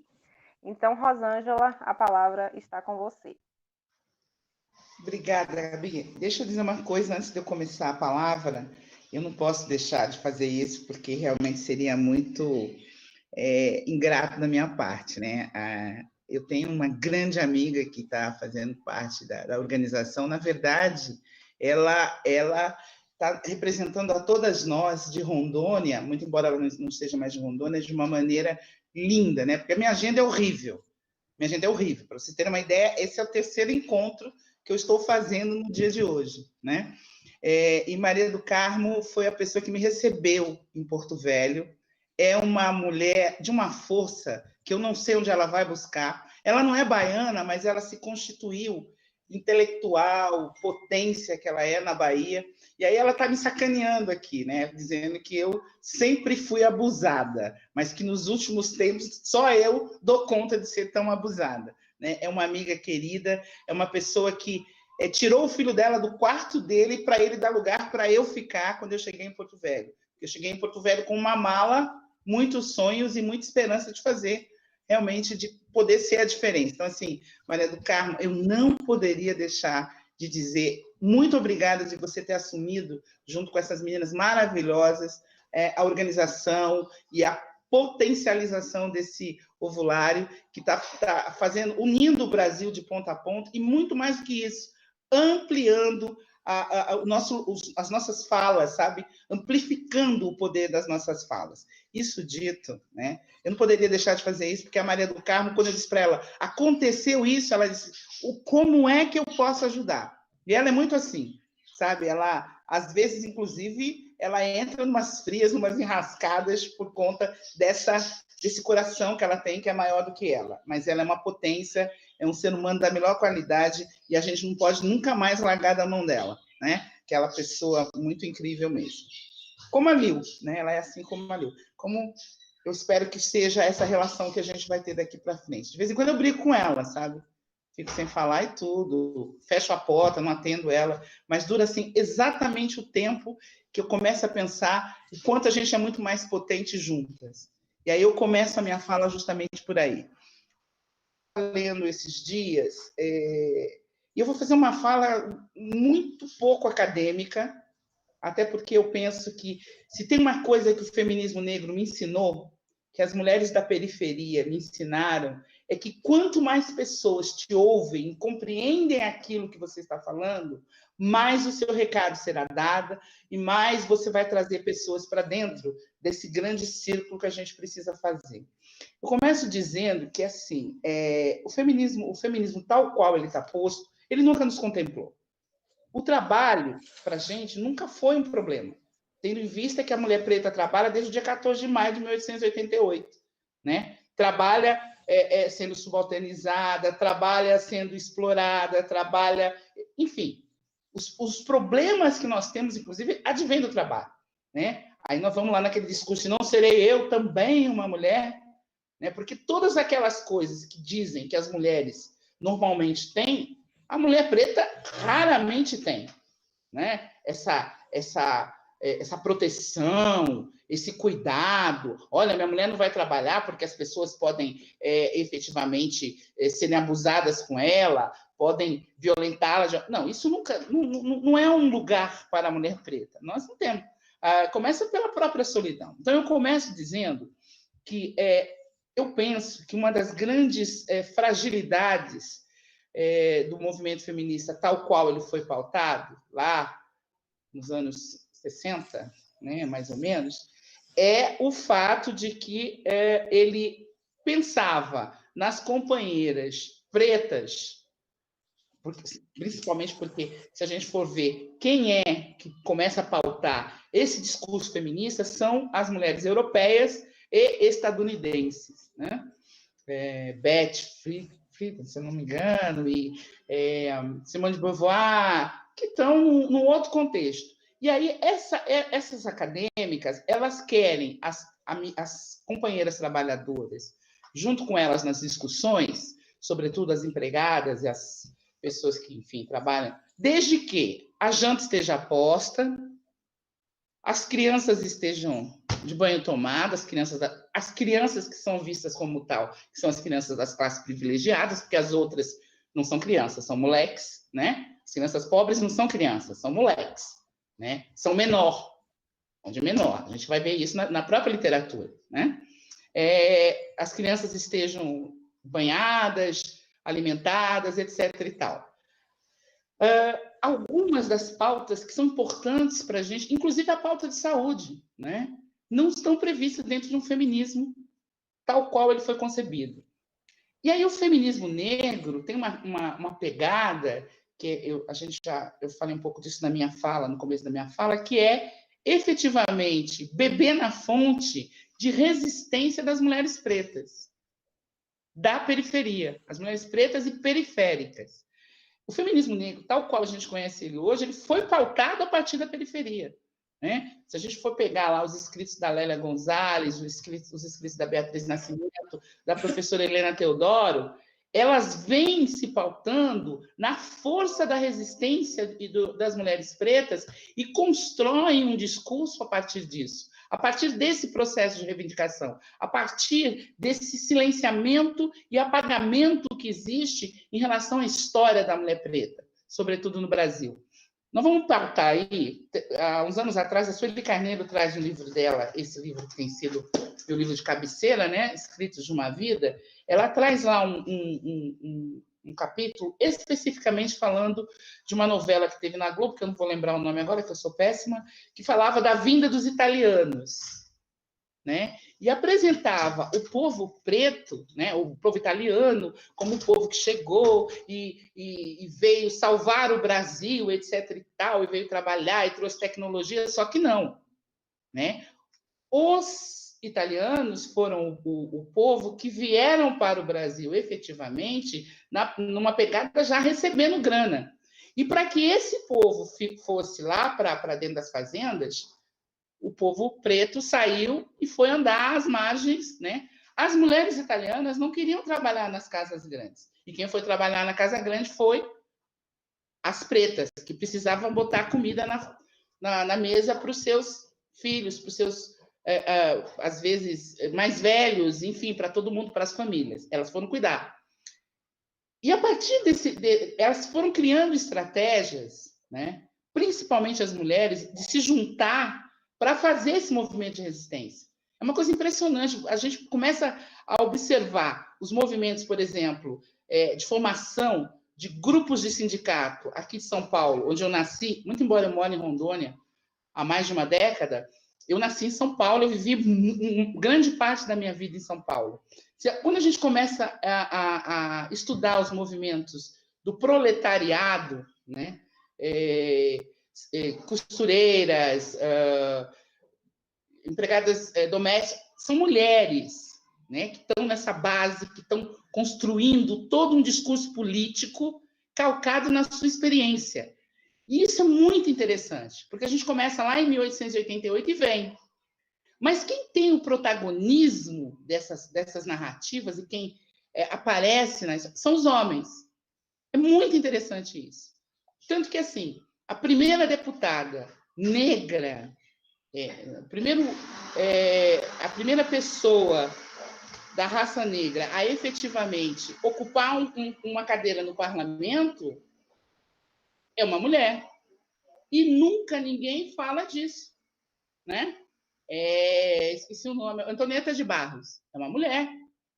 Então, Rosângela, a palavra está com você. Obrigada, Gabi. Deixa eu dizer uma coisa antes de eu começar a palavra. Eu não posso deixar de fazer isso, porque realmente seria muito ingrato da minha parte, né? Eu tenho uma grande amiga que está fazendo parte da organização. Na verdade, ela está representando a todas nós de Rondônia, muito embora ela não seja mais de Rondônia, de uma maneira linda, né? Porque a minha agenda é horrível. Minha agenda é horrível. Para vocês terem uma ideia, esse é o terceiro encontro que eu estou fazendo no dia de hoje, né? E Maria do Carmo foi a pessoa que me recebeu em Porto Velho. É uma mulher de uma força que eu não sei onde ela vai buscar. Ela não é baiana, mas ela se constituiu intelectual, potência que ela é na Bahia. E aí ela está me sacaneando aqui, né? Dizendo que eu sempre fui abusada, mas que nos últimos tempos só eu dou conta de ser tão abusada. Né? É uma amiga querida, é uma pessoa que tirou o filho dela do quarto dele para ele dar lugar para eu ficar quando eu cheguei em Porto Velho. Eu cheguei em Porto Velho com uma mala, muitos sonhos e muita esperança de fazer, realmente, de poder ser a diferença. Então, assim, Maria do Carmo, eu não poderia deixar de dizer muito obrigada de você ter assumido, junto com essas meninas maravilhosas, a organização e a potencialização desse ovulário que está unindo o Brasil de ponta a ponta e, muito mais do que isso, ampliando as nossas falas, sabe? Amplificando o poder das nossas falas. Isso dito, né? Eu não poderia deixar de fazer isso, porque a Maria do Carmo, quando eu disse para ela, aconteceu isso, ela disse, como é que eu posso ajudar? E ela é muito assim, sabe? Ela, às vezes, inclusive, ela entra numas frias, numas enrascadas por conta desse coração que ela tem, que é maior do que ela. Mas ela é uma potência, é um ser humano da melhor qualidade e a gente não pode nunca mais largar da mão dela, né? Aquela pessoa muito incrível mesmo. Como a Lil, né? Ela é assim como a Lil. Como eu espero que seja essa relação que a gente vai ter daqui para frente. De vez em quando eu brigo com ela, sabe? fico sem falar e tudo, fecho a porta, não atendo ela, mas dura assim exatamente o tempo que eu começo a pensar o quanto a gente é muito mais potente juntas. E aí eu começo a minha fala justamente por aí. Lendo esses dias, e eu vou fazer uma fala muito pouco acadêmica, até porque eu penso que se tem uma coisa que o feminismo negro me ensinou, que as mulheres da periferia me ensinaram, é que quanto mais pessoas te ouvem e compreendem aquilo que você está falando, mais o seu recado será dado e mais você vai trazer pessoas para dentro desse grande círculo que a gente precisa fazer. Eu começo dizendo que, assim, o feminismo tal qual ele está posto, ele nunca nos contemplou. O trabalho, para a gente, nunca foi um problema, tendo em vista que a mulher preta trabalha desde o dia 14 de maio de 1888. Né? Trabalha sendo subalternizada, trabalha sendo explorada, trabalha... Enfim, os problemas que nós temos, inclusive, advêm do trabalho. Né? Aí nós vamos lá naquele discurso, não serei eu também uma mulher? Né? Porque todas aquelas coisas que dizem que as mulheres normalmente têm, a mulher preta raramente tem, né? Essa proteção, esse cuidado. Olha, minha mulher não vai trabalhar porque as pessoas podem efetivamente serem abusadas com ela, podem violentá-la. Não, isso nunca não é um lugar para a mulher preta. Nós não temos. Começa pela própria solidão. Então, eu começo dizendo que eu penso que uma das grandes fragilidades do movimento feminista, tal qual ele foi pautado, lá nos anos 60, né, mais ou menos, é o fato de que ele pensava nas companheiras pretas, principalmente porque, se a gente for ver quem é que começa a pautar esse discurso feminista, são as mulheres europeias e estadunidenses, né? Beth Friedan, se eu não me engano, e Simone de Beauvoir, que estão num outro contexto. E aí, essas acadêmicas, elas querem as companheiras trabalhadoras, junto com elas nas discussões, sobretudo as empregadas e as pessoas que, enfim, trabalham, desde que a janta esteja posta, as crianças estejam de banho tomado, as crianças que são vistas como tal, que são as crianças das classes privilegiadas, porque as outras não são crianças, são moleques, né? As crianças pobres não são crianças, são moleques, né? São menor, onde é menor. A gente vai ver isso na própria literatura, né? As crianças estejam banhadas, alimentadas, etc. e tal. Algumas das pautas que são importantes para a gente, inclusive a pauta de saúde, né? Não estão previstas dentro de um feminismo tal qual ele foi concebido. E aí o feminismo negro tem uma pegada, que eu falei um pouco disso na minha fala, no começo da minha fala, que é efetivamente beber na fonte de resistência das mulheres pretas, da periferia, as mulheres pretas e periféricas. O feminismo negro, tal qual a gente conhece ele hoje, ele foi pautado a partir da periferia. Né? Se a gente for pegar lá os escritos da Lélia Gonzalez, os escritos da Beatriz Nascimento, da professora Helena Teodoro, elas vêm se pautando na força da resistência das mulheres pretas e constroem um discurso a partir disso, a partir desse processo de reivindicação, a partir desse silenciamento e apagamento que existe em relação à história da mulher preta, sobretudo no Brasil. Nós vamos pautar aí, há uns anos atrás, a Sueli Carneiro traz no livro dela, esse livro que tem sido meu livro de cabeceira, né, Escritos de uma Vida, ela traz lá um capítulo especificamente falando de uma novela que teve na Globo, que eu não vou lembrar o nome agora, que eu sou péssima, que falava da vinda dos italianos, né? E apresentava o povo preto, né, o povo italiano, como um povo que chegou e veio salvar o Brasil, etc. e tal, e veio trabalhar e trouxe tecnologia, só que não. Né? Os italianos foram o povo que vieram para o Brasil, efetivamente, numa pegada já recebendo grana. E para que esse povo fosse lá para dentro das fazendas, o povo preto saiu e foi andar às margens, né? As mulheres italianas não queriam trabalhar nas casas grandes, E quem foi trabalhar na Casa Grande foi as pretas, que precisavam botar comida na mesa para os seus filhos, para os seus, às vezes, mais velhos, enfim, para todo mundo, para as famílias. Elas foram cuidar. E a partir elas foram criando estratégias, né, principalmente as mulheres, de se juntar para fazer esse movimento de resistência. É uma coisa impressionante. A gente começa a observar os movimentos, por exemplo, de formação de grupos de sindicato aqui de São Paulo, onde eu nasci, muito embora eu moro em Rondônia há mais de uma década, eu nasci em São Paulo, eu vivi grande parte da minha vida em São Paulo. Quando a gente começa a estudar os movimentos do proletariado, né, costureiras, empregadas domésticas, são mulheres, né, que estão nessa base, que estão construindo todo um discurso político calcado na sua experiência. E isso é muito interessante, porque a gente começa lá em 1888 e vem. Mas quem tem o protagonismo dessas narrativas e quem aparece são os homens. É muito interessante isso. Tanto que, assim, a primeira deputada negra, a primeira pessoa da raça negra a efetivamente ocupar uma cadeira no parlamento é uma mulher. E nunca ninguém fala disso, né? Esqueci o nome, Antonieta de Barros, é uma mulher.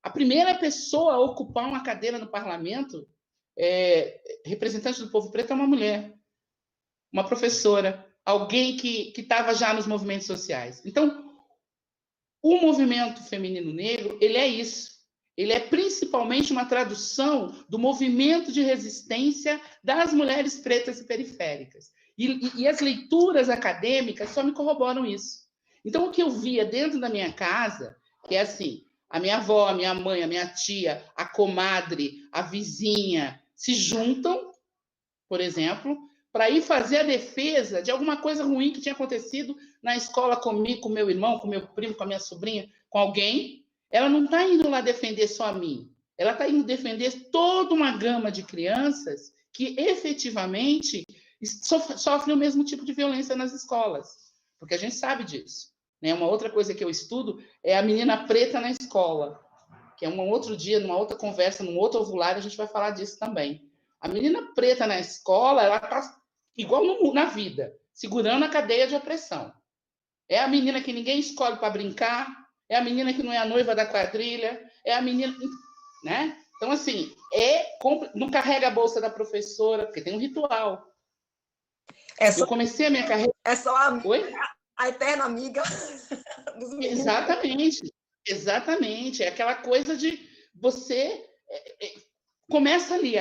A primeira pessoa a ocupar uma cadeira no parlamento, representante do povo preto, é uma mulher, uma professora, alguém que estava já nos movimentos sociais. Então, o movimento feminino negro, ele é isso. Ele é principalmente uma tradução do movimento de resistência das mulheres pretas e periféricas. E as leituras acadêmicas só me corroboram isso. Então, o que eu via dentro da minha casa, que é assim, a minha avó, a minha mãe, a minha tia, a comadre, a vizinha, se juntam, por exemplo, para ir fazer a defesa de alguma coisa ruim que tinha acontecido na escola comigo, com meu irmão, com meu primo, com a minha sobrinha, com alguém. Ela não está indo lá defender só a mim. Ela está indo defender toda uma gama de crianças que efetivamente sofrem o mesmo tipo de violência nas escolas. Porque a gente sabe disso. Né? Uma outra coisa que eu estudo é a menina preta na escola, que é um outro dia, numa outra conversa, num outro ovulário, a gente vai falar disso também. A menina preta na escola, ela está igual na vida, segurando a cadeia de opressão. É a menina que ninguém escolhe para brincar, é a menina que não é a noiva da quadrilha, é a menina... Né? Então, assim, não carrega a bolsa da professora, porque tem um ritual. Eu comecei a minha carreira... É só a eterna amiga dos meninos. Exatamente. É aquela coisa de você... começa ali,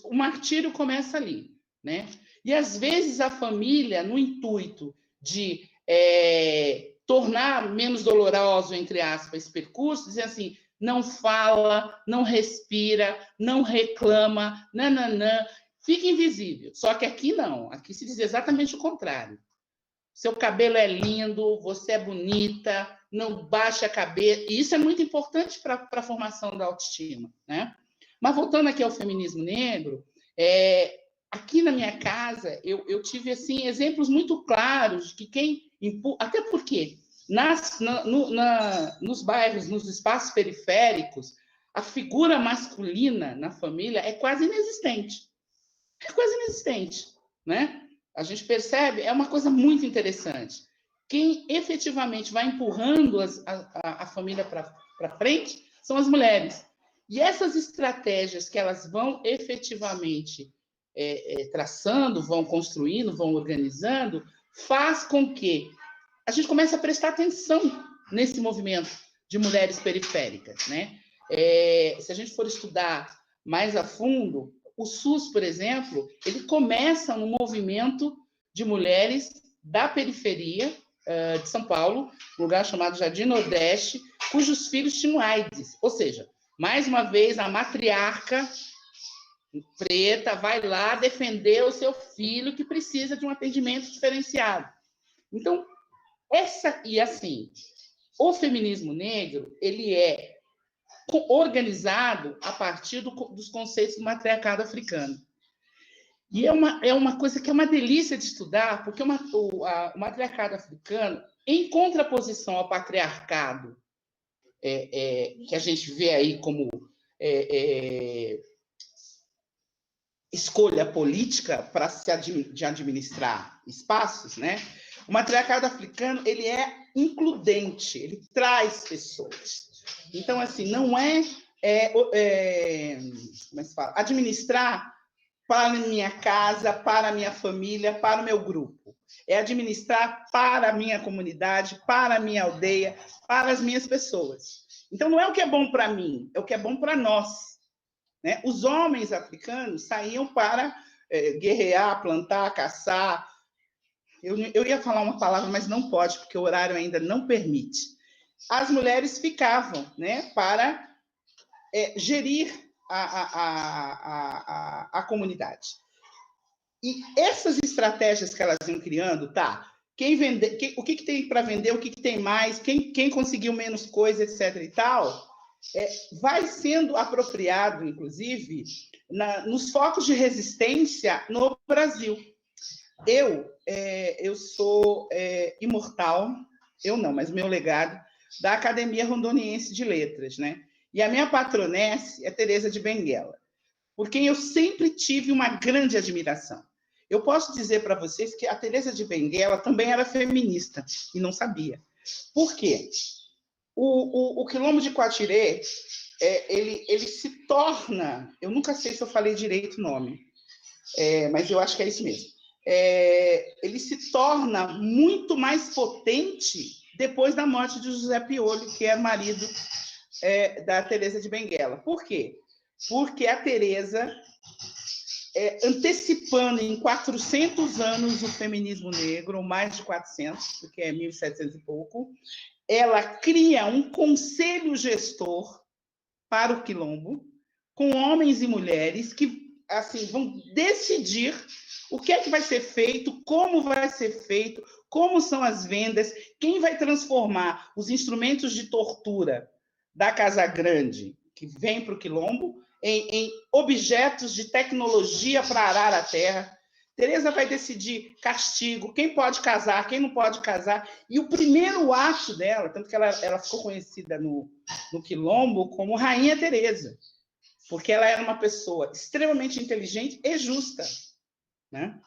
o martírio começa ali, né? E, às vezes, a família, no intuito de tornar menos doloroso, entre aspas, esse percurso, dizer assim, não fala, não respira, não reclama, nananã, fica invisível. Só que aqui não, aqui se diz exatamente o contrário. Seu cabelo é lindo, você é bonita, não baixa a cabeça. E isso é muito importante para a formação da autoestima, né? Mas voltando aqui ao feminismo negro, aqui na minha casa eu tive assim exemplos muito claros de que até porque nos bairros, nos espaços periféricos, a figura masculina na família é quase inexistente. É quase inexistente, né? A gente percebe, é uma coisa muito interessante. Quem efetivamente vai empurrando a família para frente são as mulheres. E essas estratégias que elas vão efetivamente traçando, vão construindo, vão organizando, faz com que a gente comece a prestar atenção nesse movimento de mulheres periféricas, né? Se a gente for estudar mais a fundo, o SUS, por exemplo, ele começa no movimento de mulheres da periferia de São Paulo, um lugar chamado Jardim Nordeste, cujos filhos tinham AIDS. Ou seja, mais uma vez, a matriarca preta vai lá defender o seu filho que precisa de um atendimento diferenciado. Então, o feminismo negro, ele é organizado a partir dos conceitos do matriarcado africano. E é uma coisa que é uma delícia de estudar, porque o matriarcado africano, em contraposição ao patriarcado, que a gente vê aí como escolha política para de administrar espaços, né? O matriarcado africano, ele é includente, ele traz pessoas. Então, assim, não como se fala? Administrar para a minha casa, para a minha família, para o meu grupo. É administrar para a minha comunidade, para a minha aldeia, para as minhas pessoas. Então, não é o que é bom para mim, é o que é bom para nós. Né? Os homens africanos saíam para guerrear, plantar, caçar. Eu ia falar uma palavra, mas não pode, porque o horário ainda não permite. As mulheres ficavam, né, para gerir a comunidade. E essas estratégias que elas iam criando, tá? O que tem para vender, o que tem mais, quem conseguiu menos coisa, etc. e tal, vai sendo apropriado, inclusive, nos focos de resistência no Brasil. Eu sou imortal, eu não, mas meu legado, da Academia Rondoniense de Letras, né? E a minha patronesse é Teresa de Benguela, por quem eu sempre tive uma grande admiração. Eu posso dizer para vocês que a Teresa de Benguela também era feminista, e não sabia. Por quê? O Quilombo de Quatirê, ele se torna... Eu nunca sei se eu falei direito o nome, mas eu acho que é isso mesmo. Ele se torna muito mais potente depois da morte de José Piolho, que é marido da Teresa de Benguela. Por quê? Porque a Teresa, antecipando em 400 anos o feminismo negro, ou mais de 400, porque é 1700 e pouco, ela cria um conselho gestor para o Quilombo, com homens e mulheres que assim, vão decidir o que é que vai ser feito, como vai ser feito, como são as vendas, quem vai transformar os instrumentos de tortura da Casa Grande, que vem para o Quilombo, em objetos de tecnologia para arar a terra. Teresa vai decidir castigo, quem pode casar, quem não pode casar. E o primeiro ato dela, tanto que ela ficou conhecida no Quilombo como Rainha Teresa, porque ela era uma pessoa extremamente inteligente e justa. Né?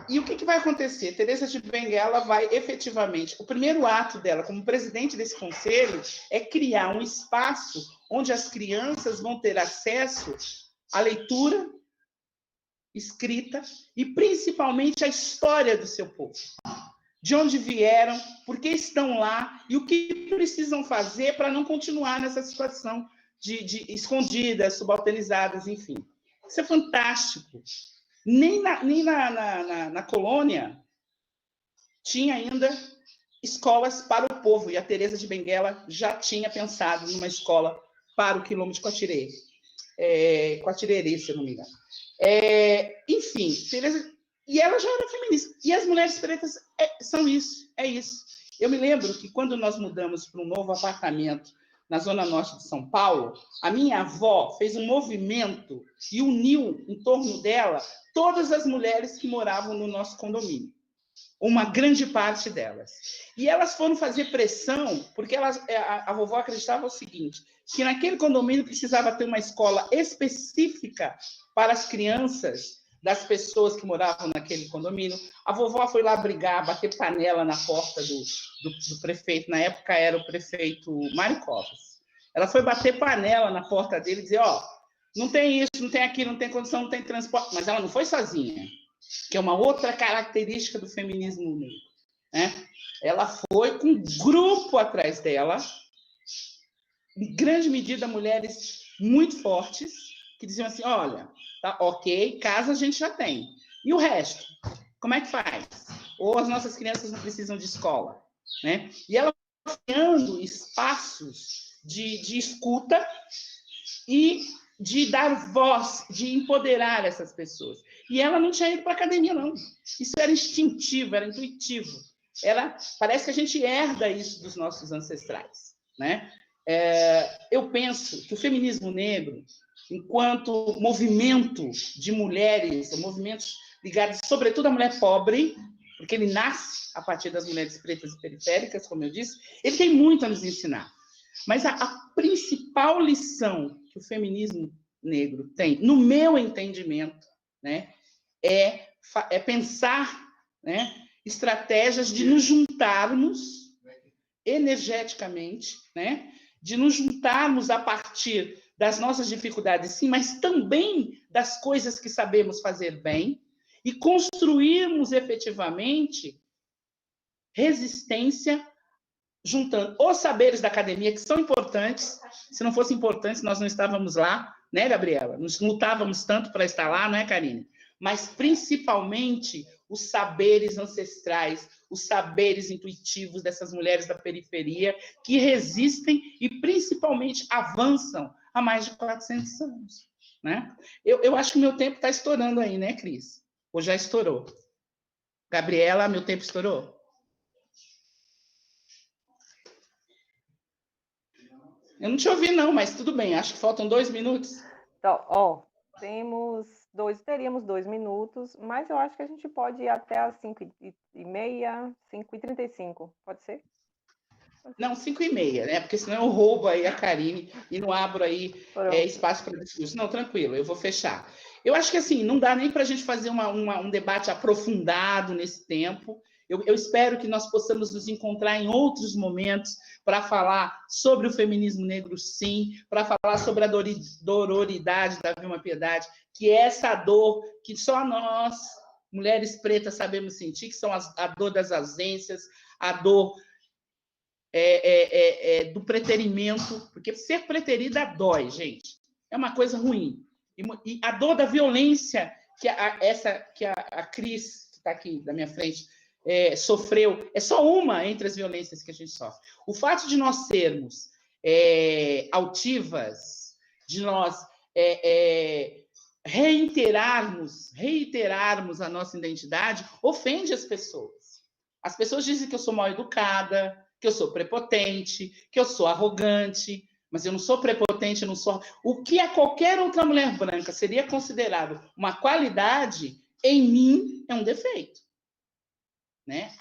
E o que vai acontecer? Teresa de Benguela vai efetivamente... O primeiro ato dela, como presidente desse conselho, é criar um espaço onde as crianças vão ter acesso à leitura, escrita e, principalmente, à história do seu povo. De onde vieram, por que estão lá e o que precisam fazer para não continuar nessa situação de escondidas, subalternizadas, enfim. Isso é fantástico. Nem na colônia tinha ainda escolas para o povo, e a Teresa de Benguela já tinha pensado numa escola para o Quilombo de Quatirê. Quatirerê, se eu não me engano. Enfim, Teresa, e ela já era feminista. E as mulheres pretas são isso, é isso. Eu me lembro que quando nós mudamos para um novo apartamento na zona norte de São Paulo, a minha avó fez um movimento e uniu em torno dela todas as mulheres que moravam no nosso condomínio, uma grande parte delas. E elas foram fazer pressão, porque a vovó acreditava o seguinte, que naquele condomínio precisava ter uma escola específica para as crianças das pessoas que moravam naquele condomínio. A vovó foi lá brigar, bater panela na porta do prefeito, na época era o prefeito Mário Covas. Ela foi bater panela na porta dele e dizer, não tem isso, não tem aquilo, não tem condição, não tem transporte. Mas ela não foi sozinha, que é uma outra característica do feminismo negro. Né? Ela foi com um grupo atrás dela, em grande medida mulheres muito fortes, que diziam assim, olha, tá, ok, casa a gente já tem. E o resto? Como é que faz? Ou as nossas crianças não precisam de escola? Né? E ela criando espaços de escuta e de dar voz, de empoderar essas pessoas. E ela não tinha ido para a academia, não. Isso era instintivo, era intuitivo. Parece que a gente herda isso dos nossos ancestrais. Né? eu penso que o feminismo negro, enquanto movimento de mulheres, movimentos ligados sobretudo à mulher pobre, porque ele nasce a partir das mulheres pretas e periféricas, como eu disse, ele tem muito a nos ensinar. Mas a principal lição que o feminismo negro tem, no meu entendimento, né, é pensar, né, estratégias de nos juntarmos energeticamente, né, de nos juntarmos a partir das nossas dificuldades, sim, mas também das coisas que sabemos fazer bem, e construirmos efetivamente resistência, juntando os saberes da academia, que são importantes. Se não fossem importantes, nós não estávamos lá, né, Gabriela? Nós lutávamos tanto para estar lá, não é, Karine? Mas, principalmente, os saberes ancestrais, os saberes intuitivos dessas mulheres da periferia que resistem e, principalmente, avançam há mais de 400 anos. Né? Eu acho que o meu tempo está estourando aí, né, Cris? Ou já estourou? Gabriela, meu tempo estourou? Eu não te ouvi, não, mas tudo bem. Acho que faltam 2 minutos. Então, teríamos 2 minutos, mas eu acho que a gente pode ir até as 5h30, 5h35, pode ser? Não, 5h30, né? Porque senão eu roubo aí a Karine e não abro aí espaço para discurso. Não, tranquilo, eu vou fechar. Eu acho que assim, não dá nem para a gente fazer um debate aprofundado nesse tempo. Eu espero que nós possamos nos encontrar em outros momentos para falar sobre o feminismo negro, sim, para falar sobre a dororidade da Vilma Piedade, que é essa dor que só nós, mulheres pretas, sabemos sentir, que são a dor das ausências, a dor do preterimento, porque ser preterida dói, gente. É uma coisa ruim. E a dor da violência que a Cris, que está aqui na minha frente, sofreu, é só uma entre as violências que a gente sofre. O fato de nós sermos altivas, de nós reiterarmos a nossa identidade, ofende as pessoas. As pessoas dizem que eu sou mal educada, que eu sou prepotente, que eu sou arrogante, mas eu não sou prepotente, eu não sou... O que a qualquer outra mulher branca seria considerado uma qualidade, em mim é um defeito. Né?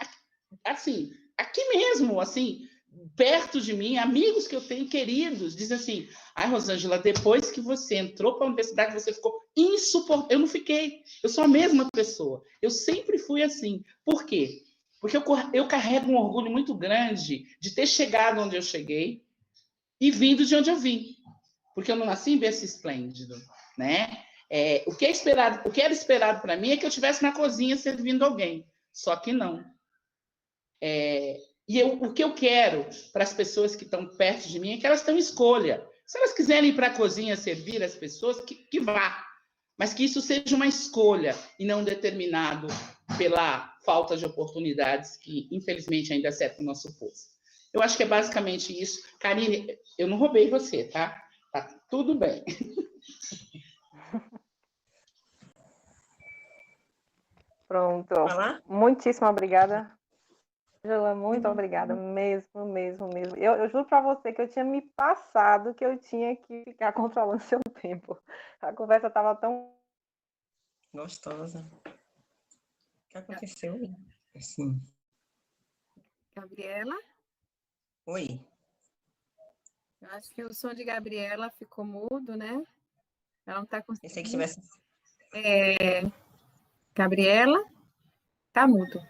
Assim, aqui mesmo, assim, perto de mim, amigos que eu tenho queridos, dizem assim, ai, Rosângela, depois que você entrou para a universidade, você ficou insuportável. Eu não fiquei, eu sou a mesma pessoa. Eu sempre fui assim. Por quê? Porque eu carrego um orgulho muito grande de ter chegado onde eu cheguei e vindo de onde eu vim. Porque eu não nasci em berço esplêndido, né? O que era esperado para mim é que eu estivesse na cozinha servindo alguém. Só que não. O que eu quero para as pessoas que estão perto de mim é que elas tenham escolha. Se elas quiserem ir para a cozinha servir as pessoas, que vá. Mas que isso seja uma escolha e não determinado pela falta de oportunidades que, infelizmente, ainda cerca o nosso povo. Eu acho que é basicamente isso. Karine, eu não roubei você, tá? Tá tudo bem. Pronto. Muitíssimo obrigada. Angela, muito obrigada, mesmo. Eu juro para você que eu tinha me passado que eu tinha que ficar controlando seu tempo. A conversa estava tão gostosa. O que aconteceu? Sim. Gabriela? Oi. Eu acho que o som de Gabriela ficou mudo, né? Ela não está conseguindo. Pensei que tivesse... Gabriela? Tá mudo.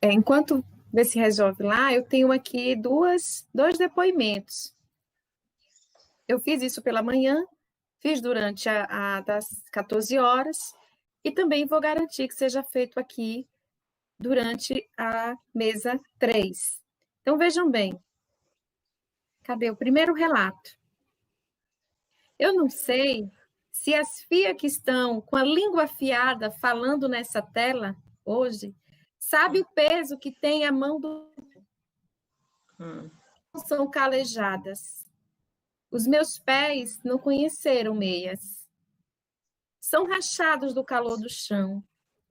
Enquanto vê se resolve lá, eu tenho aqui dois depoimentos. Eu fiz isso pela manhã, fiz durante das 14 horas, e também vou garantir que seja feito aqui durante a mesa 3. Então, vejam bem. Cadê o primeiro relato? Eu não sei se as FIA que estão com a língua afiada falando nessa tela hoje, sabe o peso que tem a mão do... São calejadas. Os meus pés não conheceram meias. São rachados do calor do chão,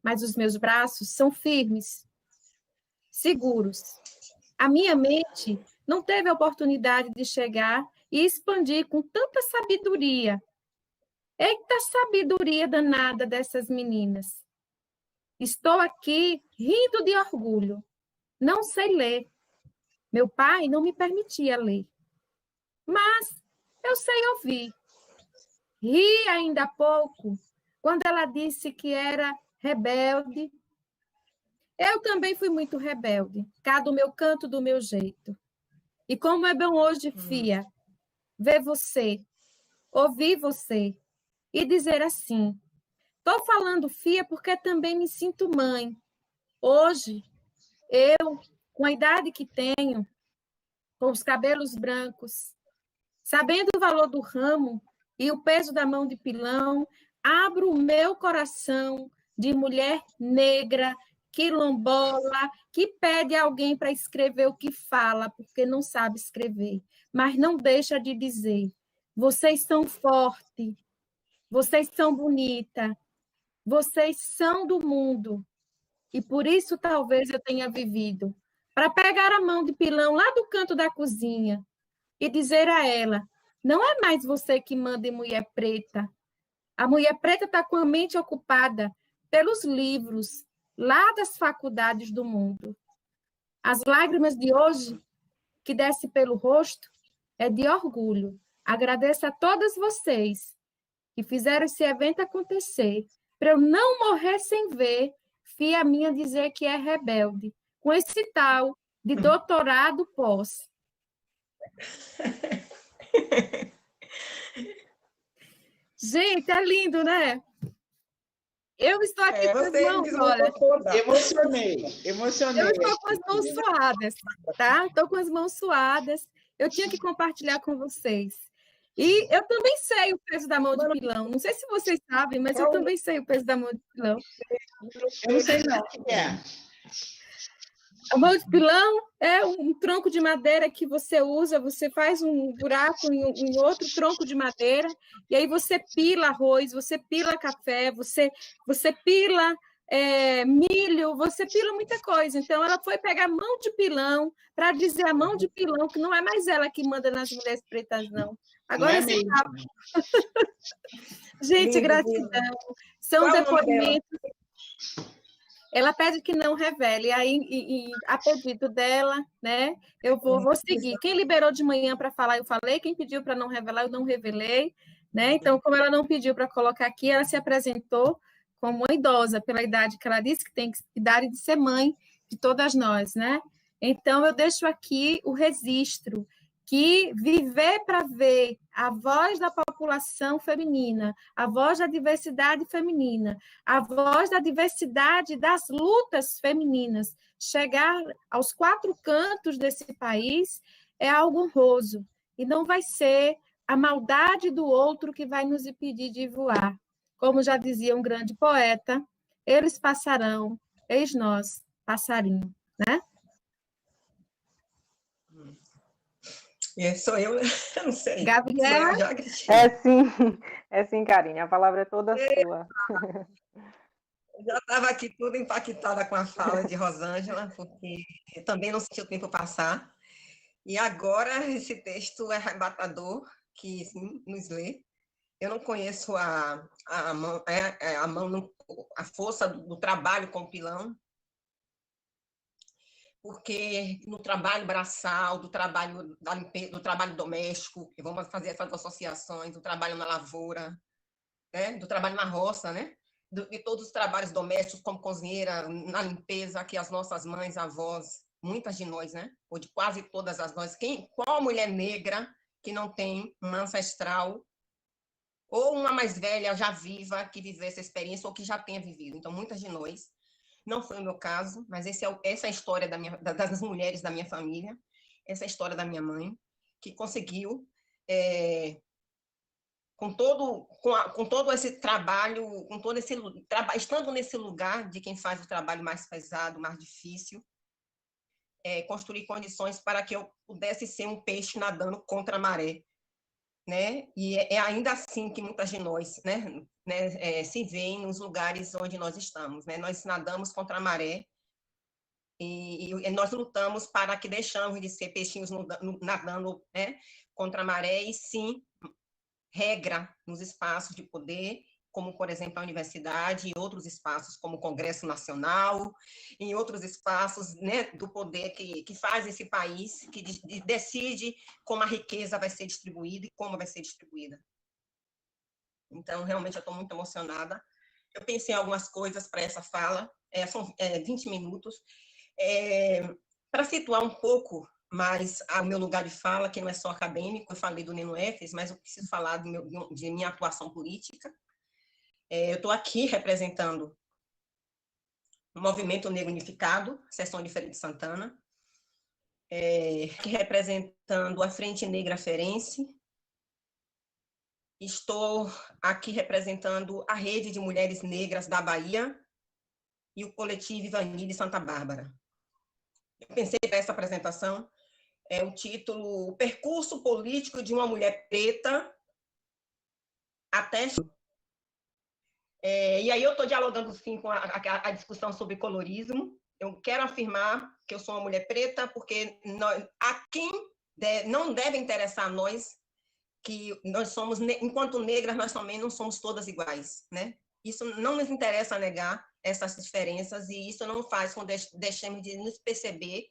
mas os meus braços são firmes, seguros. A minha mente não teve a oportunidade de chegar e expandir com tanta sabedoria. Eita sabedoria danada dessas meninas. Estou aqui rindo de orgulho. Não sei ler. Meu pai não me permitia ler. Mas eu sei ouvir. Ri ainda há pouco, quando ela disse que era rebelde. Eu também fui muito rebelde, cá do meu canto, do meu jeito. E como é bom hoje, Fia, ver você, ouvir você e dizer assim: estou falando, Fia, porque também me sinto mãe. Hoje, eu, com a idade que tenho, com os cabelos brancos, sabendo o valor do ramo e o peso da mão de pilão, abro o meu coração de mulher negra, quilombola, que pede alguém para escrever o que fala, porque não sabe escrever, mas não deixa de dizer: vocês são fortes, vocês são bonitas, vocês são do mundo, e por isso talvez eu tenha vivido, para pegar a mão de pilão lá do canto da cozinha e dizer a ela: não é mais você que manda em mulher preta. A mulher preta está com a mente ocupada pelos livros lá das faculdades do mundo. As lágrimas de hoje, que desce pelo rosto, é de orgulho. Agradeço a todas vocês que fizeram esse evento acontecer, para eu não morrer sem ver filha minha dizer que é rebelde, com esse tal de doutorado pós. Gente, é lindo, né? Eu estou aqui com as mãos, olha. Emocionei. Eu estou com as mãos suadas, tá? Estou com as mãos suadas. Eu tinha que compartilhar com vocês. E eu também sei o peso da mão de pilão. Não sei se vocês sabem, mas eu também sei o peso da mão de pilão. Eu não sei não o que é. A mão de pilão é um tronco de madeira que você usa, você faz um buraco em outro tronco de madeira, e aí você pila arroz, você pila café, você pila milho, você pila muita coisa. Então, ela foi pegar a mão de pilão para dizer a mão de pilão, que não é mais ela que manda nas mulheres pretas, não. Agora, não é mesmo. Gente, gratidão. São depoimentos. Ela pede que não revele, aí, a pedido dela, né? Eu vou seguir. Quem liberou de manhã para falar, eu falei. Quem pediu para não revelar, eu não revelei, né? Então, como ela não pediu para colocar aqui, ela se apresentou como uma idosa, pela idade que ela disse, que tem idade de ser mãe de todas nós, né? Então, eu deixo aqui o registro, que viver para ver a voz da população feminina, a voz da diversidade feminina, a voz da diversidade das lutas femininas, chegar aos 4 cantos desse país é algo honroso, e não vai ser a maldade do outro que vai nos impedir de voar. Como já dizia um grande poeta, eles passarão, eis nós, passarinho, né? Sou eu, não sei. Gabriela? É sim, Karine, a palavra é toda sua. Eu já estava aqui toda impactada com a fala de Rosângela, porque eu também não senti o tempo passar. E agora esse texto é arrebatador, que sim, nos lê. Eu não conheço a força do trabalho com o pilão, porque no trabalho braçal, do trabalho do trabalho doméstico, que vamos fazer essas associações, do trabalho na lavoura, né? Do trabalho na roça, né? De todos os trabalhos domésticos, como cozinheira, na limpeza, que as nossas mães, avós, muitas de nós, né? Ou de quase todas as nós, qual mulher negra que não tem uma ancestral ou uma mais velha, já viva, que viveu essa experiência ou que já tenha vivido? Então, muitas de nós. Não foi o meu caso, mas essa é a história das mulheres da minha família, essa é a história da minha mãe, que conseguiu, com todo esse trabalho, estando nesse lugar de quem faz o trabalho mais pesado, mais difícil, construir condições para que eu pudesse ser um peixe nadando contra a maré, né? E é ainda assim que muitas de nós, né, se veem nos lugares onde nós estamos, né? Nós nadamos contra a maré e nós lutamos para que deixamos de ser peixinhos nadando, né, contra a maré, e sim regra nos espaços de poder, como, por exemplo, a universidade, e outros espaços, como o Congresso Nacional, em outros espaços, né, do poder que faz esse país, que decide como a riqueza vai ser distribuída e como vai ser distribuída. Então, realmente, eu estou muito emocionada. Eu pensei em algumas coisas para essa fala, são 20 minutos. Para situar um pouco mais o meu lugar de fala, que não é só acadêmico, eu falei do NENUEFES, mas eu preciso falar de minha atuação política. Eu estou aqui representando o Movimento Negro Unificado, Seção de Feira de Santana, aqui representando a Frente Negra Ferense. Estou aqui representando a Rede de Mulheres Negras da Bahia e o Coletivo Ivanilde de Santa Bárbara. Eu pensei nessa apresentação, o título O Percurso Político de uma Mulher Preta até... E aí eu estou dialogando, sim, com a discussão sobre colorismo. Eu quero afirmar que eu sou uma mulher preta, porque a quem não deve interessar a nós, que nós somos, enquanto negras, nós também não somos todas iguais, né? Isso não nos interessa negar essas diferenças, e isso não faz com que deixemos de nos perceber,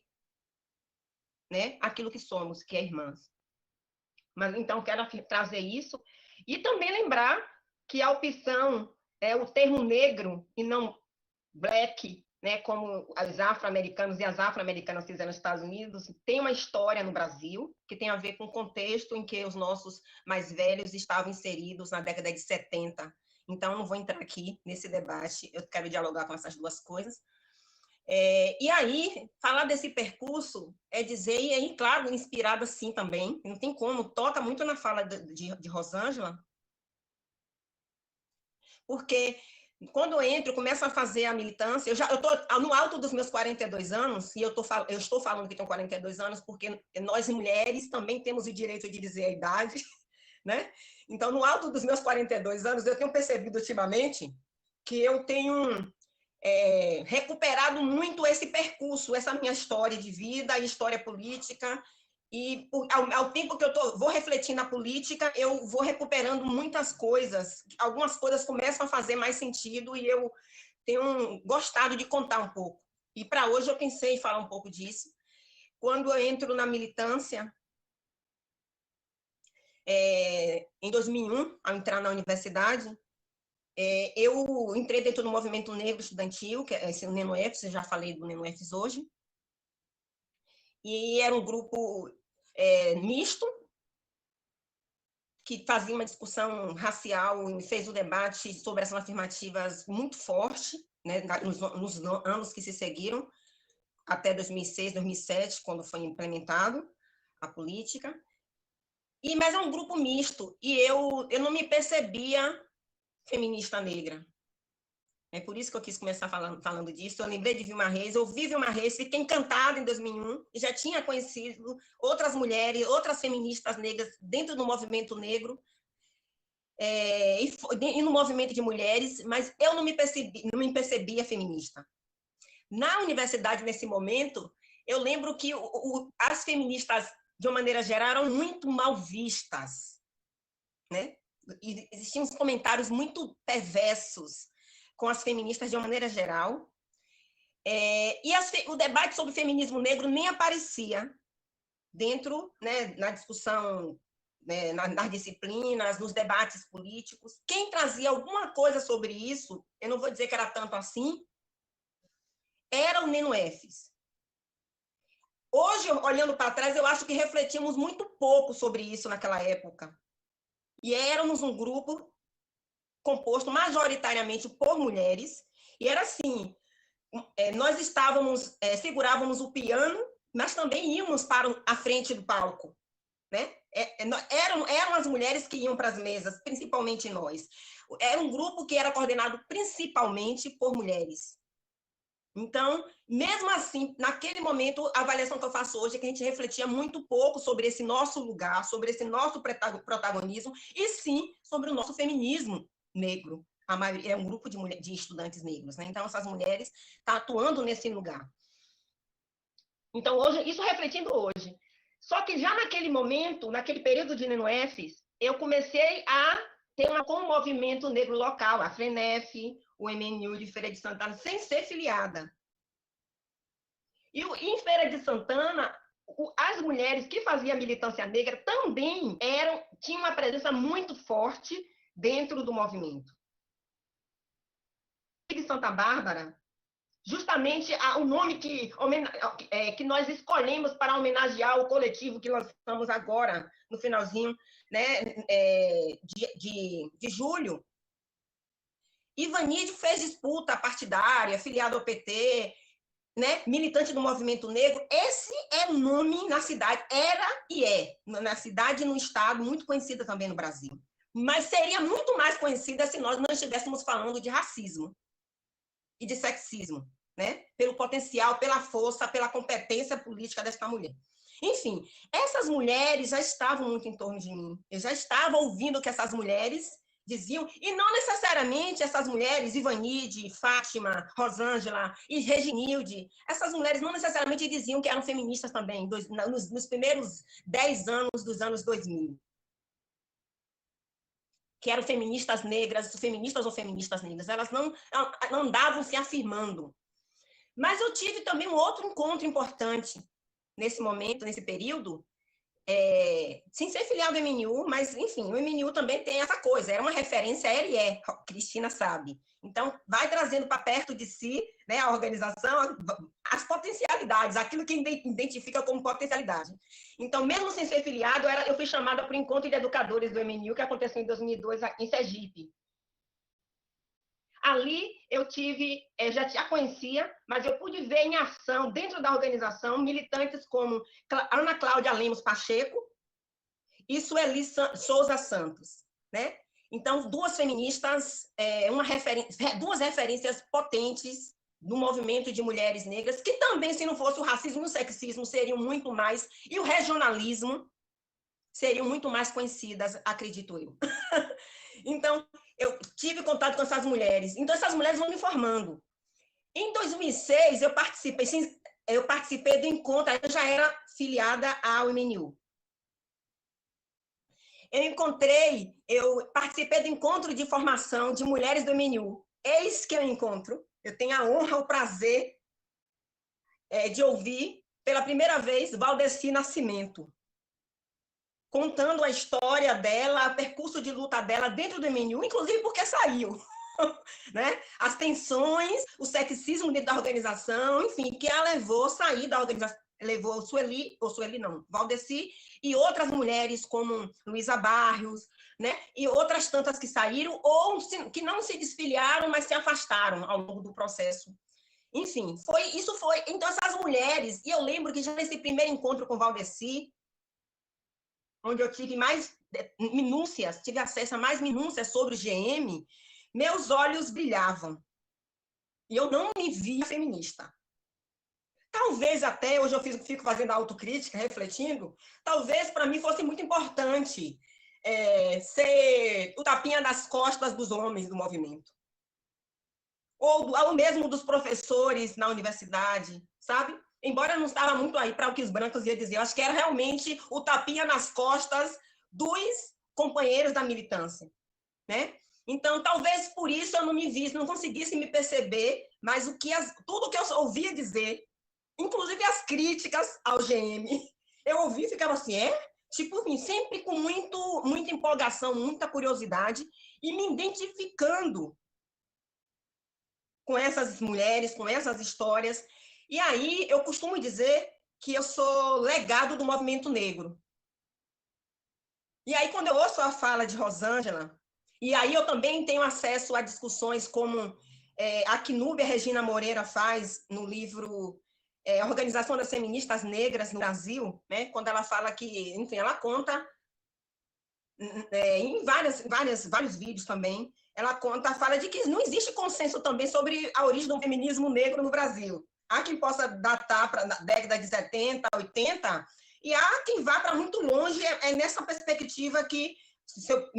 né, aquilo que somos, que é irmãs. Mas, então, quero trazer isso, e também lembrar que a opção é o termo negro e não black, né, como os afro-americanos e as afro-americanas fizeram nos Estados Unidos, tem uma história no Brasil que tem a ver com o contexto em que os nossos mais velhos estavam inseridos na década de 70. Então, não vou entrar aqui nesse debate, eu quero dialogar com essas duas coisas. E aí, falar desse percurso é dizer, e aí, claro, inspirada sim também, não tem como, toca muito na fala de Rosângela, porque quando eu entro, começo a fazer a militância, eu estou no alto dos meus 42 anos, e eu estou falando que tenho 42 anos, porque nós mulheres também temos o direito de dizer a idade, né? Então, no alto dos meus 42 anos, eu tenho percebido ultimamente que eu tenho recuperado muito esse percurso, essa minha história de vida, história política, e ao tempo que eu vou refletindo na política, eu vou recuperando muitas coisas, algumas coisas começam a fazer mais sentido, e eu tenho gostado de contar um pouco. E para hoje eu pensei em falar um pouco disso. Quando eu entro na militância, em 2001, ao entrar na universidade, eu entrei dentro do movimento negro estudantil, que é esse NENUEFES, eu já falei do NENUEFES hoje, e era um grupo misto, que fazia uma discussão racial e fez o debate sobre essas afirmativas muito forte, né, nos anos que se seguiram, até 2006, 2007, quando foi implementado a política. Mas é um grupo misto, e eu não me percebia feminista negra. É por isso que eu quis começar falando disso. Eu lembrei de Vilma Reis, eu vi Vilma Reis, fiquei encantada em 2001, e já tinha conhecido outras mulheres, outras feministas negras dentro do movimento negro, e no movimento de mulheres, mas eu não me percebia feminista. Na universidade, nesse momento, eu lembro que as feministas, de uma maneira geral, eram muito mal vistas, né? E existiam uns comentários muito perversos com as feministas de uma maneira geral, o debate sobre feminismo negro nem aparecia dentro, né, na discussão, né, nas disciplinas, nos debates políticos. Quem trazia alguma coisa sobre isso, eu não vou dizer que era tanto assim, era o NENUEFES. Hoje, olhando para trás, eu acho que refletimos muito pouco sobre isso naquela época. E éramos um grupo composto majoritariamente por mulheres, e era assim, nós segurávamos o piano, mas também íamos para a frente do palco, né? Eram as mulheres que iam para as mesas, principalmente nós. Era um grupo que era coordenado principalmente por mulheres. Então, mesmo assim, naquele momento, a avaliação que eu faço hoje é que a gente refletia muito pouco sobre esse nosso lugar, sobre esse nosso protagonismo, e sim sobre o nosso feminismo negro. A maioria é um grupo de estudantes negros, né? Então, essas mulheres estão atuando nesse lugar. Então, hoje, isso refletindo hoje. Só que já naquele momento, naquele período de NENUEFES, eu comecei a ter com o movimento negro local, a FRENEF, o MNU de Feira de Santana, sem ser filiada. E em Feira de Santana, as mulheres que faziam militância negra também tinham uma presença muito forte dentro do movimento. De Santa Bárbara, justamente o nome que nós escolhemos para homenagear o coletivo que lançamos agora, no finalzinho, né, de julho. Ivanide fez disputa partidária, filiado ao PT, né, militante do movimento negro. Esse é o nome na cidade, era e é, na cidade e no estado, muito conhecida também no Brasil. Mas seria muito mais conhecida se nós não estivéssemos falando de racismo e de sexismo, né? Pelo potencial, pela força, pela competência política desta mulher. Enfim, essas mulheres já estavam muito em torno de mim. Eu já estava ouvindo o que essas mulheres diziam, e não necessariamente essas mulheres, Ivanide, Fátima, Rosângela e Reginilde, essas mulheres não necessariamente diziam que eram feministas também, nos primeiros 10 anos dos anos 2000. Que eram feministas negras, feministas ou feministas negras, elas não andavam se afirmando. Mas eu tive também um outro encontro importante nesse momento, nesse período, sem ser filiado ao MNU, mas, enfim, o MNU também tem essa coisa, era uma referência, ele é, Cristina sabe. Então, vai trazendo para perto de si, né, a organização, as potencialidades, aquilo que identifica como potencialidade. Então, mesmo sem ser filiado, eu fui chamada para o encontro de educadores do MNU, que aconteceu em 2002, em Sergipe. Ali, eu já conhecia, mas eu pude ver em ação, dentro da organização, militantes como Ana Cláudia Lemos Pacheco e Sueli Souza Santos, né? Então, duas feministas, duas referências potentes no movimento de mulheres negras, que também, se não fosse o racismo e o sexismo, seriam muito mais, e o regionalismo, seriam muito mais conhecidas, acredito eu. Então, eu tive contato com essas mulheres. Então, essas mulheres vão me formando. Em 2006, eu participei do encontro, eu já era filiada ao MNU. Eu participei do encontro de formação de mulheres do MNU. Eis que eu encontro. Eu tenho a honra, o prazer de ouvir, pela primeira vez, Valdeci Nascimento, contando a história dela, o percurso de luta dela dentro do MNU, inclusive porque saiu. Né? As tensões, o sexismo dentro da organização, enfim, que a levou a sair da organização, levou Valdeci e outras mulheres como Luísa Barrios, né? E outras tantas que saíram ou que não se desfiliaram, mas se afastaram ao longo do processo. Enfim, isso foi. Então, essas mulheres, e eu lembro que já nesse primeiro encontro com Valdeci, onde eu tive mais minúcias, tive acesso a mais minúcias sobre o GM, meus olhos brilhavam. E eu não me via feminista. Talvez até, hoje eu fico fazendo autocrítica, refletindo, talvez para mim fosse muito importante ser o tapinha das costas dos homens do movimento. Ou mesmo dos professores na universidade, sabe? Embora eu não estava muito aí para o que os brancos iam dizer, eu acho que era realmente o tapinha nas costas dos companheiros da militância, né? Então, talvez por isso eu não me visse, não conseguisse me perceber, mas tudo que eu ouvia dizer, inclusive as críticas ao GM, eu ouvi e ficava assim, tipo assim, sempre com muita empolgação, muita curiosidade, e me identificando com essas mulheres, com essas histórias. E aí eu costumo dizer que eu sou legado do movimento negro. E aí quando eu ouço a fala de Rosângela, e aí eu também tenho acesso a discussões como a que Núbia Regina Moreira faz no livro Organização das Feministas Negras no Brasil, né? Quando ela fala que, enfim, ela conta em vários vídeos também, ela fala de que não existe consenso também sobre a origem do feminismo negro no Brasil. Há quem possa datar para a década de 70, 80, e há quem vá para muito longe, nessa perspectiva que, se eu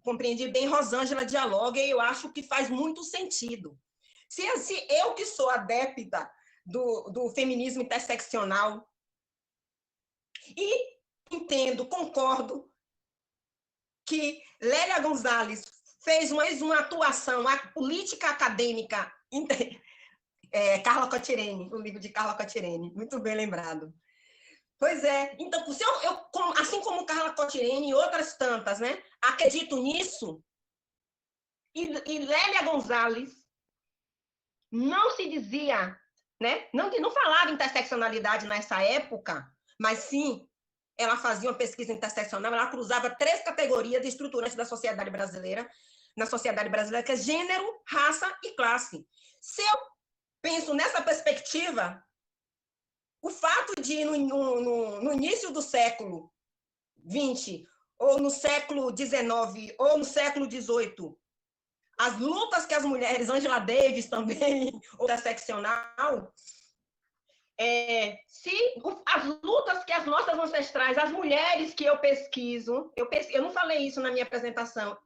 compreendi bem, Rosângela dialoga, e eu acho que faz muito sentido. Se eu, que sou adepta do feminismo interseccional. E entendo, concordo, que Lélia Gonzalez fez uma atuação, a política acadêmica, Carla Cotirene, o livro de Carla Cotirene, muito bem lembrado. Pois é, então, se assim como Carla Cotirene e outras tantas, né, acredito nisso, e Lélia Gonzalez não se dizia, né, não falava interseccionalidade nessa época, mas sim, ela fazia uma pesquisa interseccional, ela cruzava 3 categorias estruturantes da sociedade brasileira, na sociedade brasileira, que é gênero, raça e classe. Se eu penso nessa perspectiva, o fato de, no início do século XX, ou no século XIX, ou no século XVIII, as lutas que as mulheres, Angela Davis também, ou interseccional, as lutas que as nossas ancestrais, as mulheres que eu pesquiso, eu não falei isso na minha apresentação,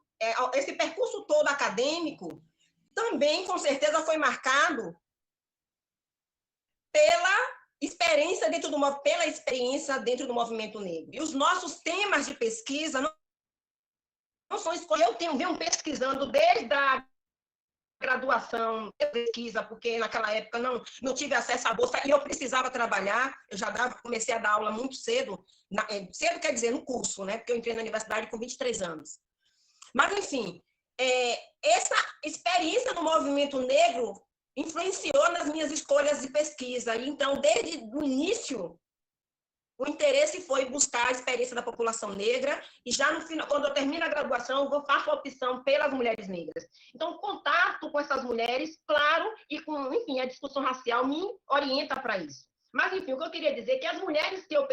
esse percurso todo acadêmico também, com certeza, foi marcado pela experiência dentro do movimento negro. E os nossos temas de pesquisa não são escolhidos. Eu venho pesquisando desde a graduação, pesquisa, porque naquela época não tive acesso à bolsa e eu precisava trabalhar. Eu comecei a dar aula muito cedo, cedo quer dizer no curso, né? Porque eu entrei na universidade com 23 anos. Mas, enfim, essa experiência no movimento negro influenciou nas minhas escolhas de pesquisa. E, então, desde o início, o interesse foi buscar a experiência da população negra, e já no final, quando eu termino a graduação, eu faço a opção pelas mulheres negras. Então, o contato com essas mulheres, claro, e com, enfim, a discussão racial me orienta para isso. Mas, enfim, o que eu queria dizer é que as mulheres que eu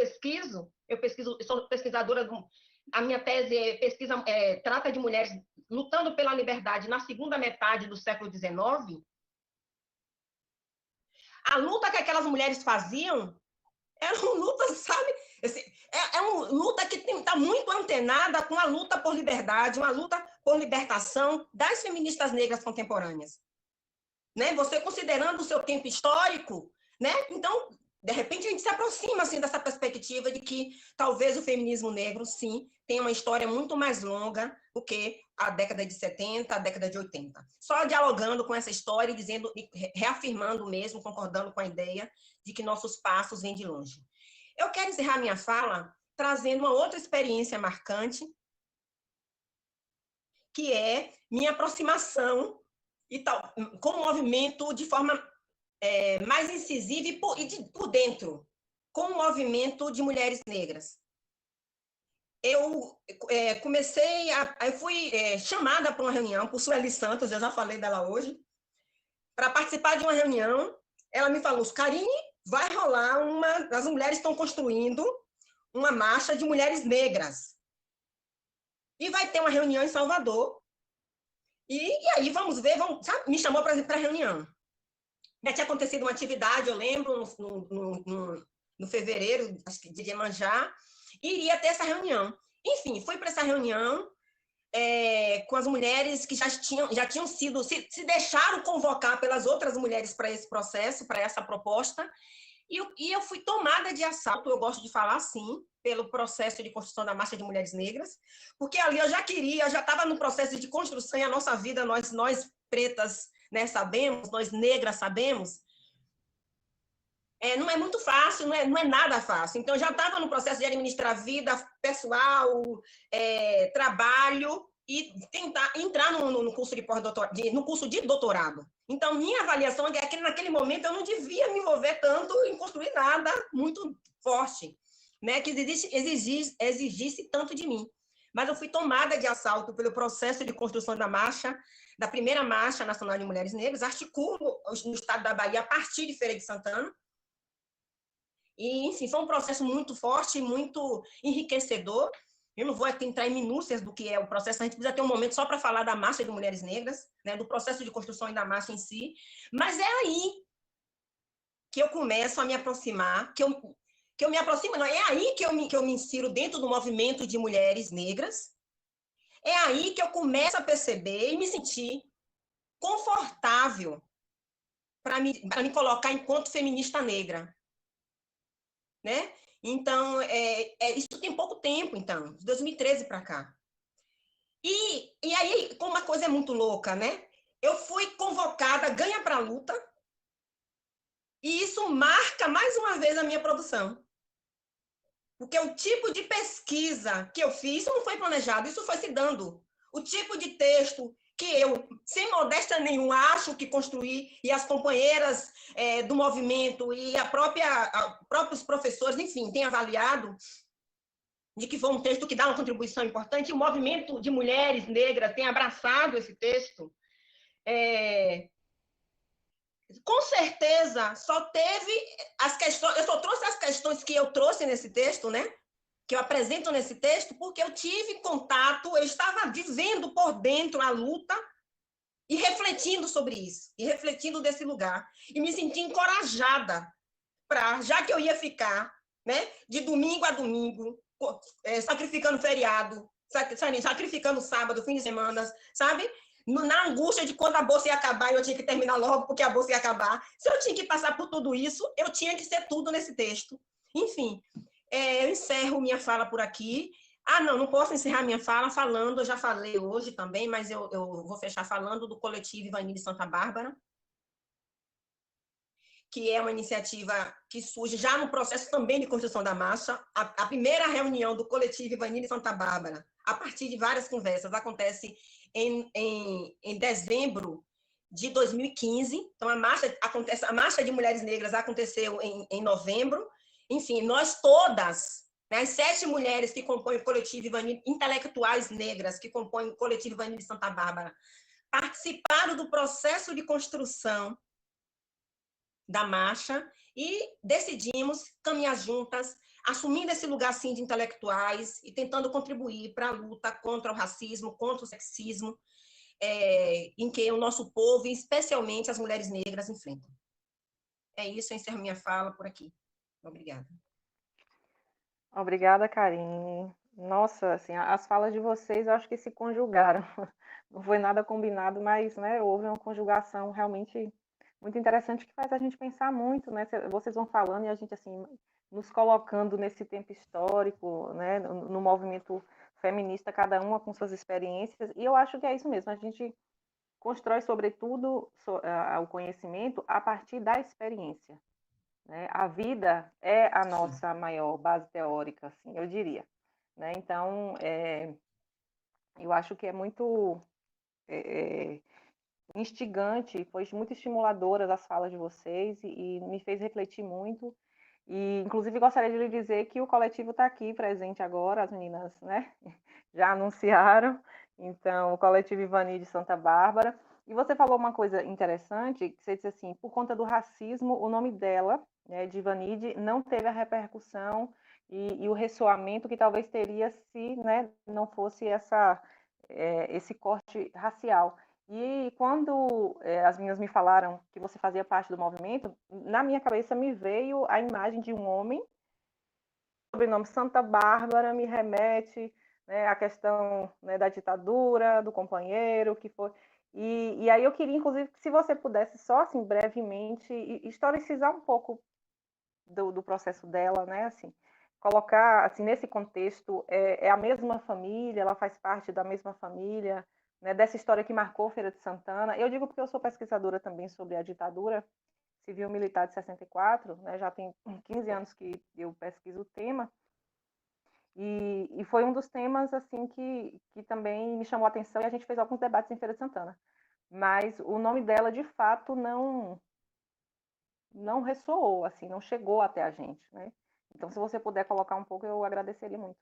sou pesquisadora, a minha tese trata de mulheres lutando pela liberdade na segunda metade do século XIX. A luta que aquelas mulheres faziam era uma luta, sabe? É uma luta que está muito antenada com a luta por liberdade, uma luta por libertação das feministas negras contemporâneas. Né? Você considerando o seu tempo histórico, né? Então, de repente, a gente se aproxima assim, dessa perspectiva de que talvez o feminismo negro, sim, tenha uma história muito mais longa do que a década de 70, a década de 80. Só dialogando com essa história e dizendo, reafirmando mesmo, concordando com a ideia de que nossos passos vêm de longe. Eu quero encerrar minha fala trazendo uma outra experiência marcante, que é minha aproximação com o movimento de forma mais incisiva e por dentro, com o movimento de mulheres negras. Eu fui chamada para uma reunião por Sueli Santos, eu já falei dela hoje, para participar de uma reunião. Ela me falou: Karine, vai rolar as mulheres estão construindo uma marcha de mulheres negras. E vai ter uma reunião em Salvador. E aí, vamos ver, sabe? Me chamou para a reunião. Já tinha acontecido uma atividade, eu lembro, no fevereiro, acho que de Iemanjá, e iria ter essa reunião. Enfim, fui para essa reunião com as mulheres que já tinham sido, se deixaram convocar pelas outras mulheres para esse processo, para essa proposta, e eu fui tomada de assalto, eu gosto de falar assim, pelo processo de construção da Marcha de Mulheres Negras, porque ali eu já estava no processo de construção, e a nossa vida, nós pretas, né, sabemos, nós negras sabemos, não é muito fácil, não é nada fácil. Então, eu já estava no processo de administrar vida pessoal, trabalho, e tentar entrar no curso de pós-doutorado, no curso de doutorado. Então, minha avaliação é que naquele momento eu não devia me envolver tanto em construir nada muito forte, né, que exigisse tanto de mim. Mas eu fui tomada de assalto pelo processo de construção da primeira Marcha Nacional de Mulheres Negras, articulo no estado da Bahia a partir de Feira de Santana. E, enfim, foi um processo muito forte, muito enriquecedor. Eu não vou aqui entrar em minúcias do que é o processo, a gente precisa ter um momento só para falar da Marcha de Mulheres Negras, né, do processo de construção e da marcha em si, mas é aí que eu começo a me aproximar, que eu me aproximo, não, é aí que eu me insiro dentro do movimento de mulheres negras, é aí que eu começo a perceber e me sentir confortável para me colocar enquanto feminista negra, né? Então, isso tem pouco tempo, então, de 2013 para cá. E aí, como uma coisa é muito louca, né? Eu fui convocada, ganha para a luta, e isso marca mais uma vez a minha produção. Porque o tipo de pesquisa que eu fiz, isso não foi planejado, isso foi se dando. O tipo de texto que eu, sem modéstia nenhuma, acho que construí, e as companheiras do movimento e próprios professores, enfim, têm avaliado, de que foi um texto que dá uma contribuição importante, e o movimento de mulheres negras tem abraçado esse texto. Com certeza, só teve as questões, eu só trouxe as questões que eu trouxe nesse texto, né? Que eu apresento nesse texto, porque eu tive contato, eu estava vivendo por dentro a luta e refletindo sobre isso, e refletindo desse lugar, e me senti encorajada para, já que eu ia ficar, né, de domingo a domingo, sacrificando feriado, sacrificando sábado, fim de semana, sabe? Na angústia de quando a bolsa ia acabar e eu tinha que terminar logo porque a bolsa ia acabar. Se eu tinha que passar por tudo isso, eu tinha que ser tudo nesse texto. Enfim, eu encerro minha fala por aqui. Não posso encerrar minha fala falando, eu já falei hoje também, mas eu vou fechar falando do coletivo Ivanilde Santa Bárbara, que é uma iniciativa que surge já no processo também de construção da marcha. A primeira reunião do coletivo Ivanilde Santa Bárbara, a partir de várias conversas, acontece em dezembro de 2015. Então, a marcha de mulheres negras aconteceu em novembro. Enfim, nós todas, né, as 7 mulheres que compõem o coletivo Ivanilde, intelectuais negras que compõem o coletivo Ivanilde Santa Bárbara, participaram do processo de construção da marcha e decidimos caminhar juntas, assumindo esse lugar assim de intelectuais e tentando contribuir para a luta contra o racismo, contra o sexismo, em que o nosso povo, e especialmente as mulheres negras, enfrentam. É isso, eu encerro minha fala por aqui. Obrigada. Obrigada, Karine. Nossa, assim, as falas de vocês eu acho que se conjugaram. Não foi nada combinado, mas, né, houve uma conjugação realmente muito interessante que faz a gente pensar muito, né? Vocês vão falando e a gente, assim, nos colocando nesse tempo histórico, né, no movimento feminista, cada uma com suas experiências, e eu acho que é isso mesmo, a gente constrói, sobretudo, o conhecimento a partir da experiência, né? A vida é a nossa maior base teórica, assim, eu diria, né? Então, eu acho que é muito instigante, foi muito estimuladoras as falas de vocês e me fez refletir muito. E, inclusive, gostaria de lhe dizer que o coletivo está aqui presente agora, as meninas, né, já anunciaram. Então, o coletivo Ivani de Santa Bárbara. E você falou uma coisa interessante, que você disse assim, por conta do racismo, o nome dela, né, de Ivanide, não teve a repercussão e o ressoamento que talvez teria se, né, não fosse esse corte racial. E quando as meninas me falaram que você fazia parte do movimento, na minha cabeça me veio a imagem de um homem, o sobrenome Santa Bárbara me remete, né, à questão, né, da ditadura, do companheiro, que foi. E aí eu queria, inclusive, que se você pudesse só, assim, brevemente, historicizar um pouco do processo dela, né, assim, colocar, assim, nesse contexto, é a mesma família, ela faz parte da mesma família, né, dessa história que marcou Feira de Santana. Eu digo porque eu sou pesquisadora também sobre a ditadura civil-militar de 64, né, já tem 15 anos que eu pesquiso o tema, e foi um dos temas assim que também me chamou a atenção, e a gente fez alguns debates em Feira de Santana. Mas o nome dela, de fato, não ressoou, assim, não chegou até a gente, né? Então, se você puder colocar um pouco, eu agradeceria muito.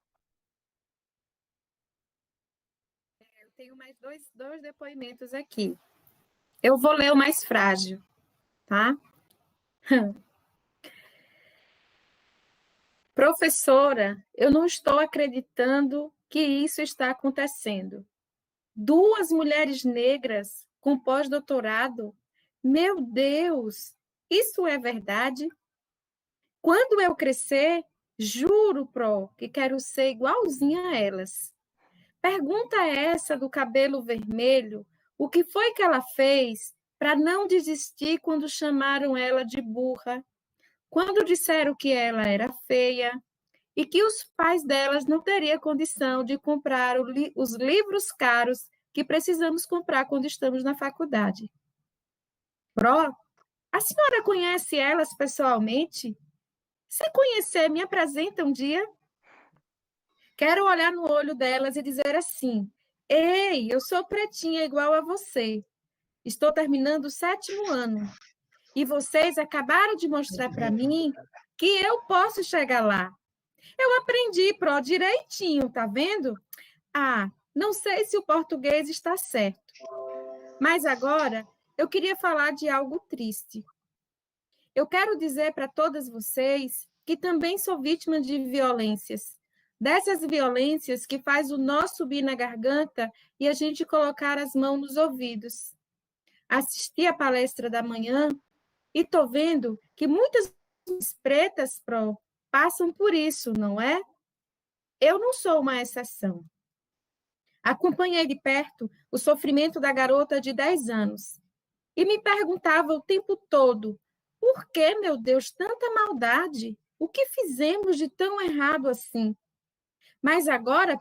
Eu tenho mais dois depoimentos aqui. Eu vou ler o mais frágil, tá? Professora, eu não estou acreditando que isso está acontecendo. 2 mulheres negras com pós-doutorado? Meu Deus, isso é verdade? Quando eu crescer, juro, Pro, que quero ser igualzinha a elas. Pergunta essa do cabelo vermelho, o que foi que ela fez para não desistir quando chamaram ela de burra, quando disseram que ela era feia e que os pais delas não teriam condição de comprar os livros caros que precisamos comprar quando estamos na faculdade. Pró, a senhora conhece elas pessoalmente? Se conhecer, me apresenta um dia. Quero olhar no olho delas e dizer assim: ei, eu sou pretinha igual a você. Estou terminando o 7º ano. E vocês acabaram de mostrar para mim que eu posso chegar lá. Eu aprendi pró direitinho, tá vendo? Ah, não sei se o português está certo. Mas agora eu queria falar de algo triste. Eu quero dizer para todas vocês que também sou vítima de violências. Dessas violências que faz o nó subir na garganta e a gente colocar as mãos nos ouvidos. Assisti a palestra da manhã e estou vendo que muitas pretas passam por isso, não é? Eu não sou uma exceção. Acompanhei de perto o sofrimento da garota de 10 anos e me perguntava o tempo todo: por que, meu Deus, tanta maldade? O que fizemos de tão errado assim? Mas agora,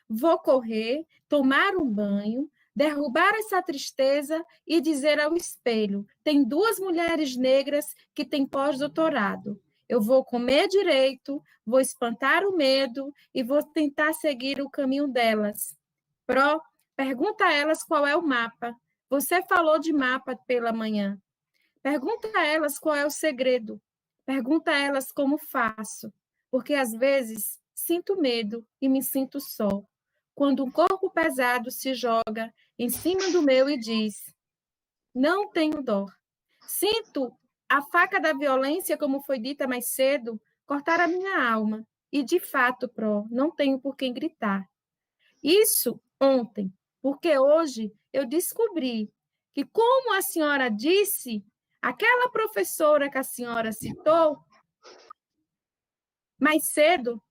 vou correr, tomar um banho, derrubar essa tristeza e dizer ao espelho: tem 2 mulheres negras que têm pós-doutorado. Eu vou comer direito, vou espantar o medo e vou tentar seguir o caminho delas. Pergunta a elas qual é o mapa. Você falou de mapa pela manhã. Pergunta a elas qual é o segredo. Pergunta a elas como faço. Porque, às vezes, sinto medo e me sinto só. Quando um corpo pesado se joga em cima do meu e diz: não tenho dó. Sinto a faca da violência, como foi dita mais cedo, cortar a minha alma. E, de fato, não tenho por quem gritar. Isso ontem, porque hoje eu descobri que, como a senhora disse, aquela professora que a senhora citou mais cedo,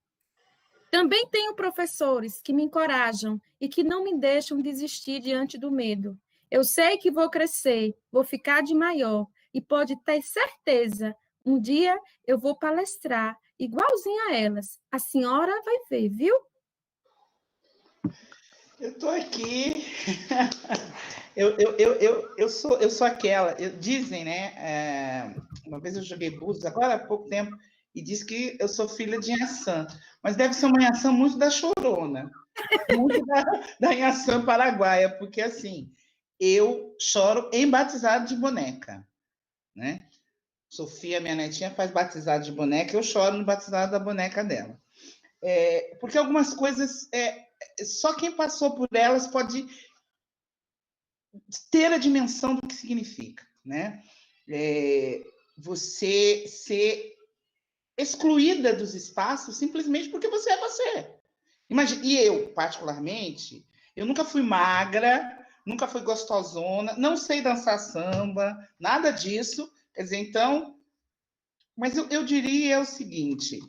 também tenho professores que me encorajam e que não me deixam desistir diante do medo. Eu sei que vou crescer, vou ficar de maior e pode ter certeza, um dia eu vou palestrar igualzinho a elas. A senhora vai ver, viu? Eu estou aqui. Eu sou aquela. Dizem, né? Uma vez eu joguei búzios, agora há pouco tempo, e disse que eu sou filha de Inhaçã. Mas deve ser uma Inhaçã muito da chorona, muito da Inhaçã paraguaia, porque assim, eu choro em batizado de boneca, né? Sofia, minha netinha, faz batizado de boneca, eu choro no batizado da boneca dela. Porque algumas coisas, só quem passou por elas pode ter a dimensão do que significa, né? Você ser excluída dos espaços simplesmente porque você é você. Imagina, e eu, particularmente, eu nunca fui magra, nunca fui gostosona, não sei dançar samba, nada disso. Quer dizer, então... Mas eu diria o seguinte,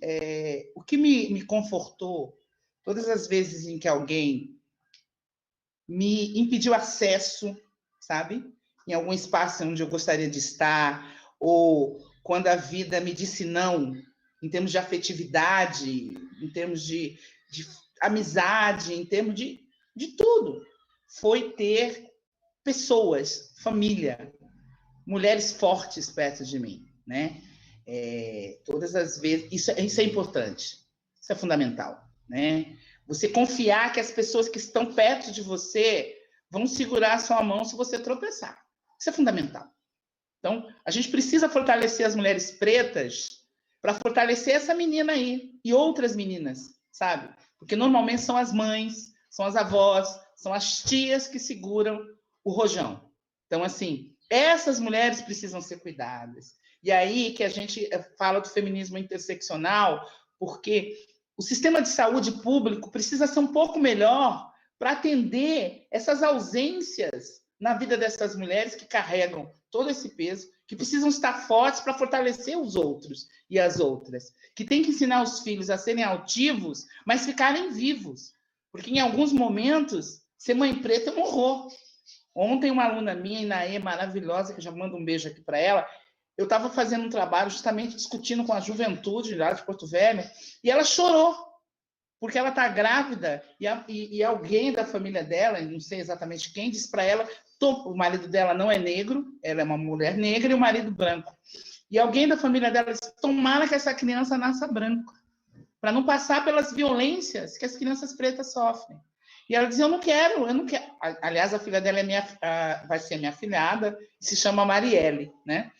o que me confortou, todas as vezes em que alguém me impediu acesso, sabe? Em algum espaço onde eu gostaria de estar, ou quando a vida me disse não, em termos de afetividade, em termos de amizade, em termos de tudo, foi ter pessoas, família, mulheres fortes perto de mim, né? Todas as vezes, isso é importante, isso é fundamental, né? Você confiar que as pessoas que estão perto de você vão segurar a sua mão se você tropeçar. Isso é fundamental. Então, a gente precisa fortalecer as mulheres pretas para fortalecer essa menina aí e outras meninas, sabe? Porque normalmente são as mães, são as avós, são as tias que seguram o rojão. Então, assim, essas mulheres precisam ser cuidadas. E aí que a gente fala do feminismo interseccional, porque o sistema de saúde público precisa ser um pouco melhor para atender essas ausências na vida dessas mulheres que carregam todo esse peso, que precisam estar fortes para fortalecer os outros e as outras, que tem que ensinar os filhos a serem altivos, mas ficarem vivos. Porque em alguns momentos, ser mãe preta é um horror. Ontem, uma aluna minha, Inaê, maravilhosa, que eu já mando um beijo aqui para ela, eu estava fazendo um trabalho justamente discutindo com a juventude lá de Porto Velho, e ela chorou, porque ela está grávida, e alguém da família dela, não sei exatamente quem, disse para ela, o marido dela não é negro, ela é uma mulher negra e o marido branco. E alguém da família dela disse, tomara que essa criança nasça branca, para não passar pelas violências que as crianças pretas sofrem. E ela dizia, eu não quero. Aliás, a filha dela vai ser minha afilhada, se chama Marielle, né?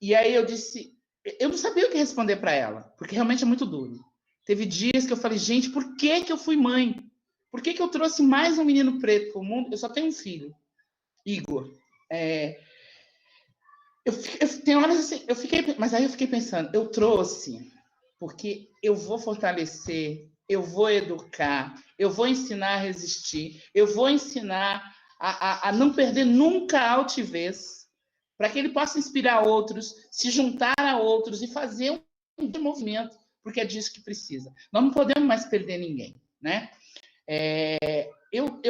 E aí eu disse, eu não sabia o que responder para ela, porque realmente é muito duro. Teve dias que eu falei, gente, por que eu fui mãe? Por que eu trouxe mais um menino preto para o mundo? Eu só tenho um filho, Igor. Tem horas assim, mas aí eu fiquei pensando, eu trouxe porque eu vou fortalecer, eu vou educar, eu vou ensinar a resistir, eu vou ensinar a não perder nunca a altivez, para que ele possa inspirar outros, se juntar a outros e fazer um movimento, porque é disso que precisa. Nós não podemos mais perder ninguém, né? Eu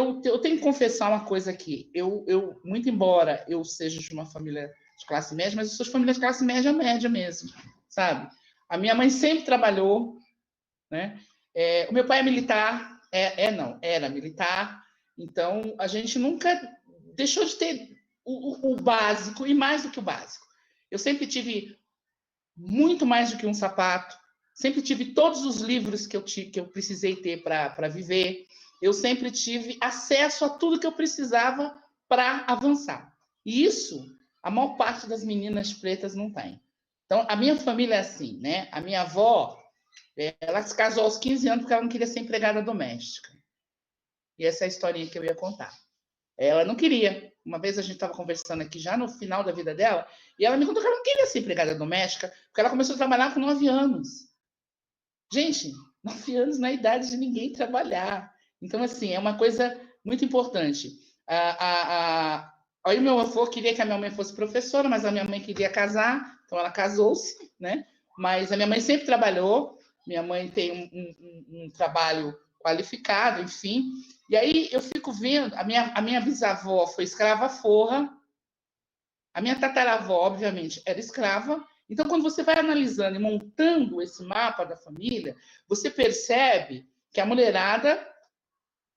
tenho que confessar uma coisa aqui. Muito embora eu seja de uma família de classe média, mas eu sou de família de classe média mesmo, sabe? A minha mãe sempre trabalhou, né? O meu pai é militar, era militar, então a gente nunca deixou de ter o básico, e mais do que o básico. Eu sempre tive muito mais do que um sapato, sempre tive todos os livros que eu precisei ter para viver, eu sempre tive acesso a tudo que eu precisava para avançar. E isso, a maior parte das meninas pretas não tem. Então, a minha família é assim, né? A minha avó, ela se casou aos 15 anos porque ela não queria ser empregada doméstica. E essa é a historinha que eu ia contar. Ela não queria. Uma vez a gente estava conversando aqui, já no final da vida dela, e ela me contou que ela não queria ser empregada doméstica, porque ela começou a trabalhar com 9 anos. Gente, 9 anos não é idade de ninguém trabalhar. Então, assim, é uma coisa muito importante. Aí o meu avô queria que a minha mãe fosse professora, mas a minha mãe queria casar, então ela casou-se, né? Mas a minha mãe sempre trabalhou, minha mãe tem um trabalho qualificado, enfim. E aí eu fico vendo, a minha bisavó foi escrava forra, a minha tataravó, obviamente, era escrava. Então, quando você vai analisando e montando esse mapa da família, você percebe que a mulherada...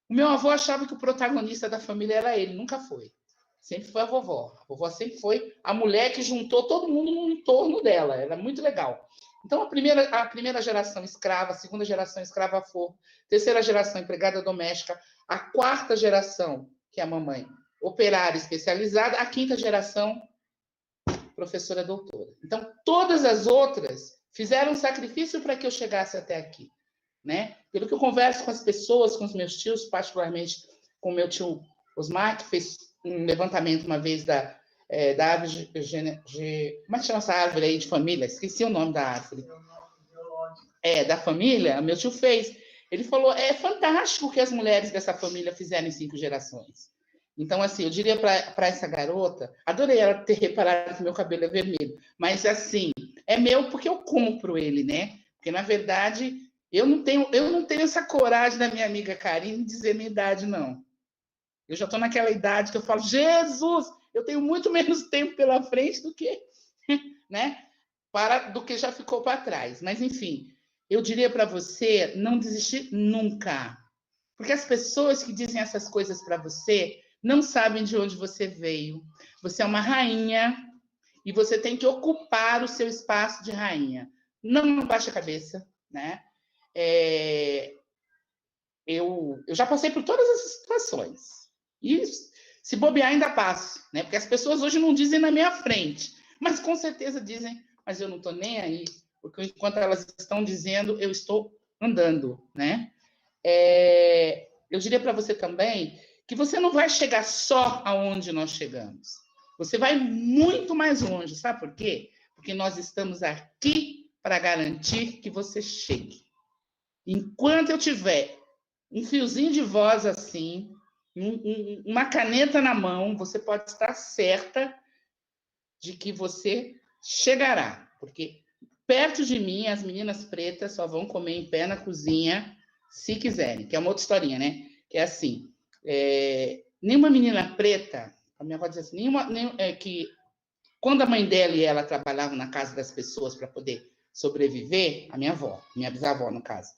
O meu avô achava que o protagonista da família era ele, nunca foi. Sempre foi a vovó. A vovó sempre foi a mulher que juntou todo mundo no entorno dela. Era muito legal. Então, a primeira geração escrava, a segunda geração escrava forra, terceira geração empregada doméstica, a quarta geração, que é a mamãe, operária especializada, a quinta geração, professora doutora. Então, todas as outras fizeram um sacrifício para que eu chegasse até aqui. Né? Pelo que eu converso com as pessoas, com os meus tios, particularmente com o meu tio Osmar, que fez um levantamento uma vez da árvore como é que chama essa árvore aí de família? Esqueci o nome da árvore. Da família, meu tio fez. Ele falou, é fantástico o que as mulheres dessa família fizeram em 5 gerações. Então, assim, eu diria para essa garota, adorei ela ter reparado que meu cabelo é vermelho, mas, assim, é meu porque eu compro ele, né? Porque, na verdade... Eu não tenho essa coragem da minha amiga Karine dizer minha idade, não. Eu já estou naquela idade que eu falo, Jesus, eu tenho muito menos tempo pela frente do que, né, do que já ficou para trás. Mas, enfim, eu diria para você não desistir nunca. Porque as pessoas que dizem essas coisas para você não sabem de onde você veio. Você é uma rainha e você tem que ocupar o seu espaço de rainha. Não baixe a cabeça, né? Eu já passei por todas essas situações. E se bobear, ainda passo, né? Porque as pessoas hoje não dizem na minha frente, mas com certeza dizem, mas eu não estou nem aí, porque enquanto elas estão dizendo, eu estou andando, né? Eu diria para você também que você não vai chegar só aonde nós chegamos. Você vai muito mais longe, sabe por quê? Porque nós estamos aqui para garantir que você chegue. Enquanto eu tiver um fiozinho de voz assim, uma caneta na mão, você pode estar certa de que você chegará. Porque perto de mim, as meninas pretas só vão comer em pé na cozinha, se quiserem. Que é uma outra historinha, né? Que é assim, nenhuma menina preta, a minha avó dizia assim, que quando a mãe dela e ela trabalhavam na casa das pessoas para poder sobreviver, a minha avó, minha bisavó, no caso,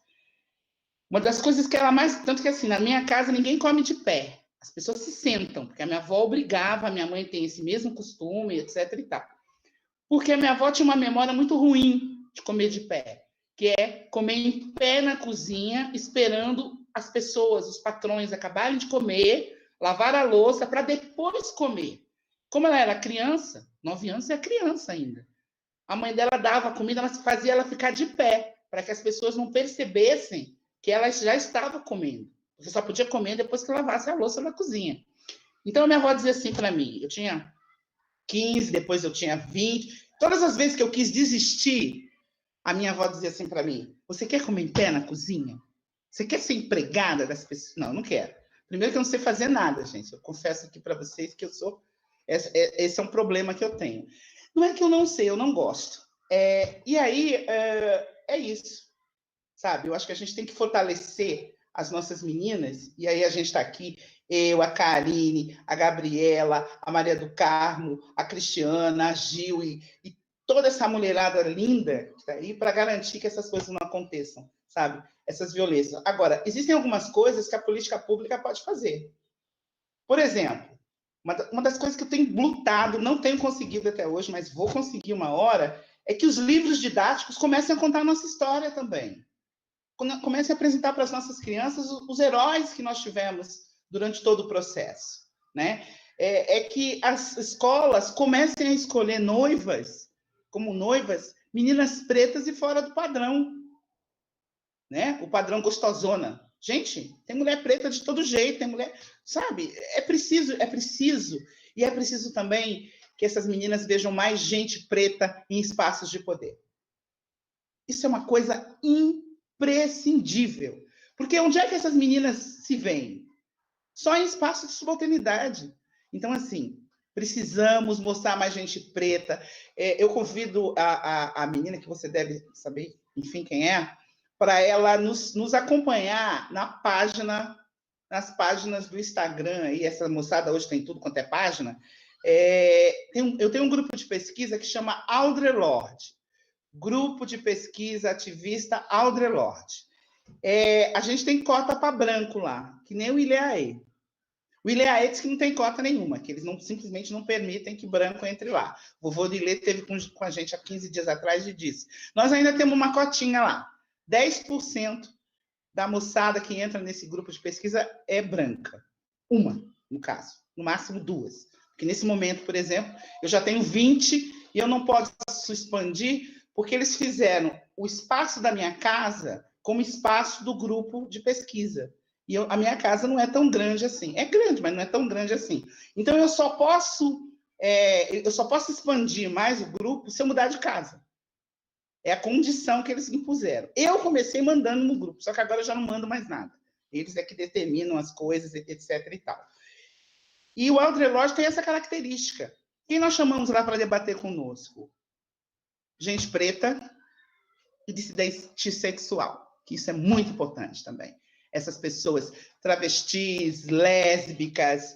uma das coisas que ela mais... Tanto que, assim, na minha casa, ninguém come de pé. As pessoas se sentam, porque a minha avó obrigava, a minha mãe tem esse mesmo costume, etc. e tal. Porque a minha avó tinha uma memória muito ruim de comer de pé, que é comer em pé na cozinha, esperando as pessoas, os patrões, acabarem de comer, lavar a louça, para depois comer. Como ela era criança, 9 anos é criança ainda, a mãe dela dava comida, mas fazia ela ficar de pé, para que as pessoas não percebessem que ela já estava comendo. Você só podia comer depois que lavasse a louça na cozinha. Então, a minha avó dizia assim para mim, eu tinha 15, depois eu tinha 20. Todas as vezes que eu quis desistir, a minha avó dizia assim para mim, você quer comer em pé na cozinha? Você quer ser empregada das pessoas? Não, não quero. Primeiro que eu não sei fazer nada, gente. Eu confesso aqui para vocês que eu sou... Esse é um problema que eu tenho. Não é que eu não sei, eu não gosto. E aí, é isso. Sabe? Eu acho que a gente tem que fortalecer as nossas meninas, e aí a gente está aqui, eu, a Karine, a Gabriela, a Maria do Carmo, a Cristiana, a Gil e toda essa mulherada linda que está aí para garantir que essas coisas não aconteçam, sabe? Essas violências. Agora, existem algumas coisas que a política pública pode fazer. Por exemplo, uma das coisas que eu tenho lutado, não tenho conseguido até hoje, mas vou conseguir uma hora, é que os livros didáticos comecem a contar a nossa história também. Comece a apresentar para as nossas crianças os heróis que nós tivemos durante todo o processo, né? Que as escolas comecem a escolher como noivas, meninas pretas e fora do padrão, né? O padrão gostosona. Gente, tem mulher preta de todo jeito, tem mulher, sabe? É preciso, e é preciso também que essas meninas vejam mais gente preta em espaços de poder. Isso é uma coisa imprescindível. Porque onde é que essas meninas se veem? Só em espaço de subalternidade. Então, assim, precisamos mostrar mais gente preta. Eu convido a menina, que você deve saber, enfim, quem é, para ela nos acompanhar nas páginas do Instagram. Aí, essa moçada hoje tem tudo quanto é página. Eu tenho um grupo de pesquisa que chama Audre Lorde. Grupo de pesquisa ativista Audre Lorde. A gente tem cota para branco lá, que nem o ILEAE. O ILEAE diz que não tem cota nenhuma, que eles simplesmente não permitem que branco entre lá. O vovô Dilê teve com a gente há 15 dias atrás e disse, nós ainda temos uma cotinha lá. 10% da moçada que entra nesse grupo de pesquisa é branca. Uma, no caso. No máximo 2. Porque nesse momento, por exemplo, eu já tenho 20 e eu não posso expandir porque eles fizeram o espaço da minha casa como espaço do grupo de pesquisa. E a minha casa não é tão grande assim. É grande, mas não é tão grande assim. Então, eu só posso expandir mais o grupo se eu mudar de casa. É a condição que eles impuseram. Eu comecei mandando no grupo, só que agora eu já não mando mais nada. Eles é que determinam as coisas, etc. e tal. E o Audre Lorde tem essa característica. Quem nós chamamos lá para debater conosco? Gente preta e dissidente sexual, que isso é muito importante também. Essas pessoas travestis, lésbicas,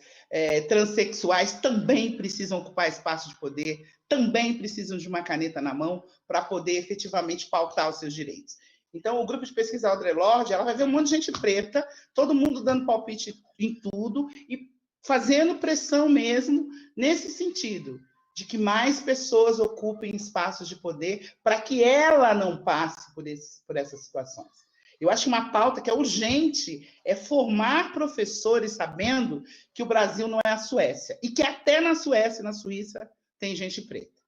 transexuais também precisam ocupar espaço de poder, também precisam de uma caneta na mão para poder efetivamente pautar os seus direitos. Então, o grupo de pesquisa Audre Lorde, ela vai ver um monte de gente preta, todo mundo dando palpite em tudo e fazendo pressão mesmo nesse sentido, de que mais pessoas ocupem espaços de poder para que ela não passe por essas situações. Eu acho uma pauta que é urgente, é formar professores sabendo que o Brasil não é a Suécia, e que até na Suécia e na Suíça tem gente preta,